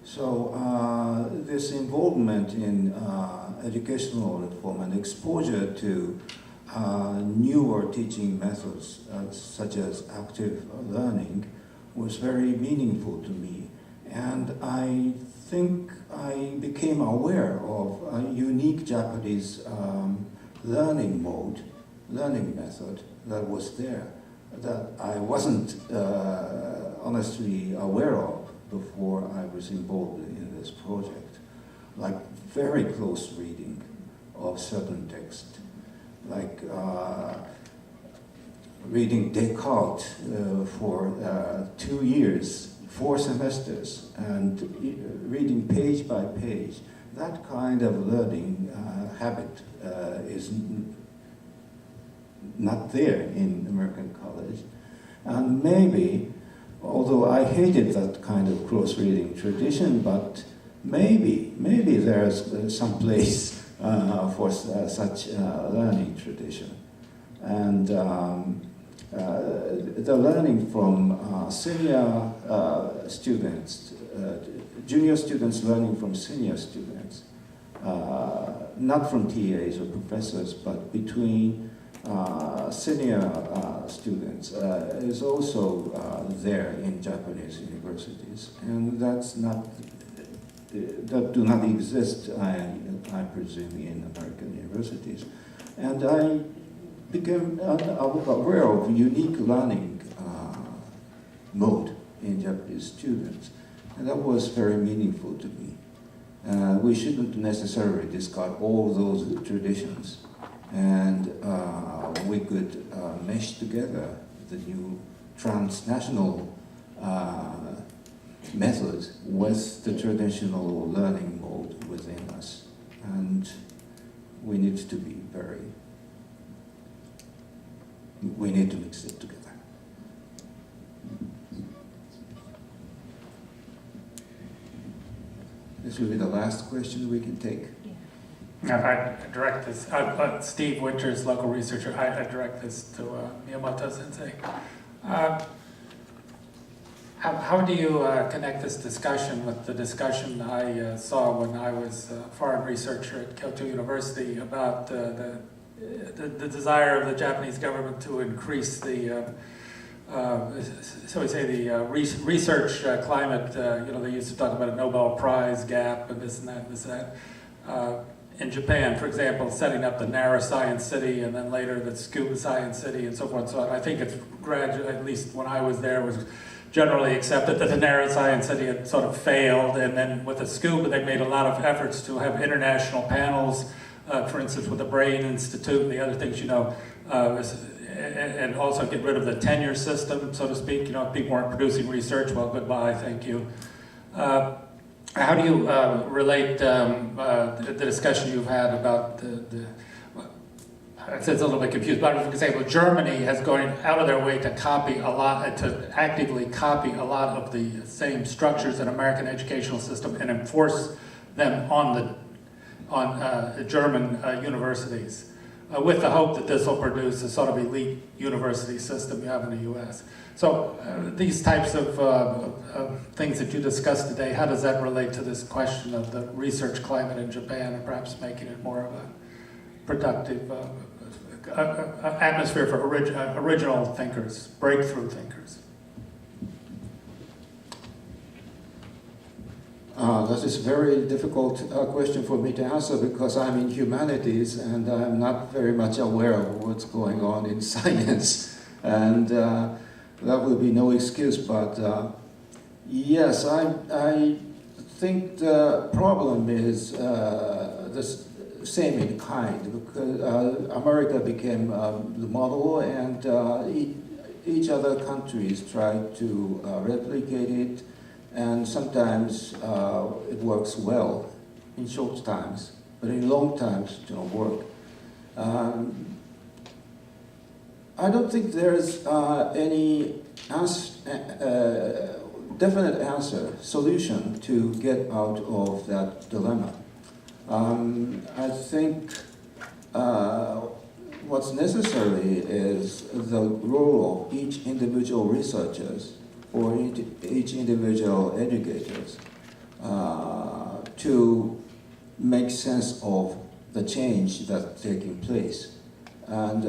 So this involvement in educational reform and exposure to newer teaching methods such as active learning was very meaningful to me. And I think I became aware of a unique Japanese learning method that was there, that I wasn't honestly aware of before I was involved in this project. Like very close reading of certain text, like reading Descartes for 2 years, 4 semesters, and reading page by page. That kind of learning habit is not there in American college. And maybe, although I hated that kind of close reading tradition, but maybe there's some place for such learning tradition. And the learning from senior students, junior students learning from senior students, not from TAs or professors, but between senior students is also there in Japanese universities, and that do not exist, I presume, in American universities. And I became aware of unique learning mode in Japanese students, and that was very meaningful to me. We shouldn't necessarily discard all those traditions, and we could mesh together the new transnational methods with the traditional learning mode within us. And we need to mix it together. This will be the last question we can take. I direct this, Steve Winters, local researcher, I direct this to Miyamoto-sensei. How do you connect this discussion with the discussion I saw when I was a foreign researcher at Kyoto University about the desire of the Japanese government to increase the research climate? They used to talk about a Nobel Prize gap and this and that and this and that. In Japan, for example, setting up the Nara Science City and then later the Tsukuba Science City and so forth. So I think it's gradually, at least when I was there, was generally accepted that the Nara Science City had sort of failed. And then with the Tsukuba, they made a lot of efforts to have international panels, for instance, with the Brain Institute and the other things, and also get rid of the tenure system, so to speak. If people weren't producing research, well, goodbye, thank you. How do you relate the discussion you've had about it's a little bit confused, but for example, Germany has gone out of their way to actively copy a lot of the same structures in American educational system and enforce them on German universities, with the hope that this will produce a sort of elite university system you have in the U.S. So these types of things that you discussed today, how does that relate to this question of the research climate in Japan and perhaps making it more of a productive atmosphere for original thinkers, breakthrough thinkers? That is a very difficult question for me to answer because I'm in humanities and I'm not very much aware of what's going on in science. And that will be no excuse, but yes, I think the problem is the same in kind, because America became the model and each other countries try to replicate it, and sometimes it works well in short times, but in long times it don't work. I don't think there's any definite solution to get out of that dilemma. I think what's necessary is the role of each individual researchers or each individual educators to make sense of the change that's taking place. And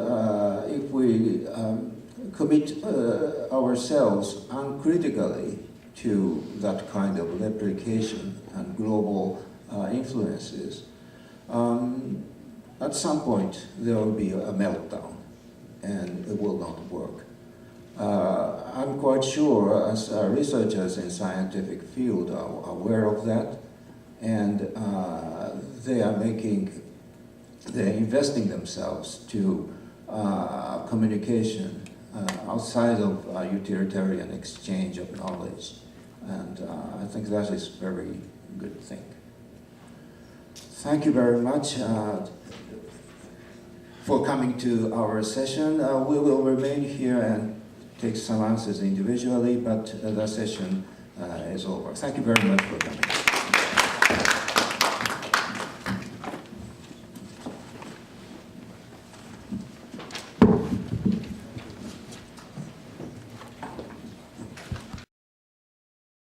if we commit ourselves uncritically to that kind of replication and global influences, at some point there will be a meltdown and it will not work. I'm quite sure as researchers in scientific field are aware of that, and they're investing themselves to communication outside of utilitarian exchange of knowledge. And I think that is a very good thing. Thank you very much for coming to our session. We will remain here and take some answers individually, but the session is over. Thank you very much for coming.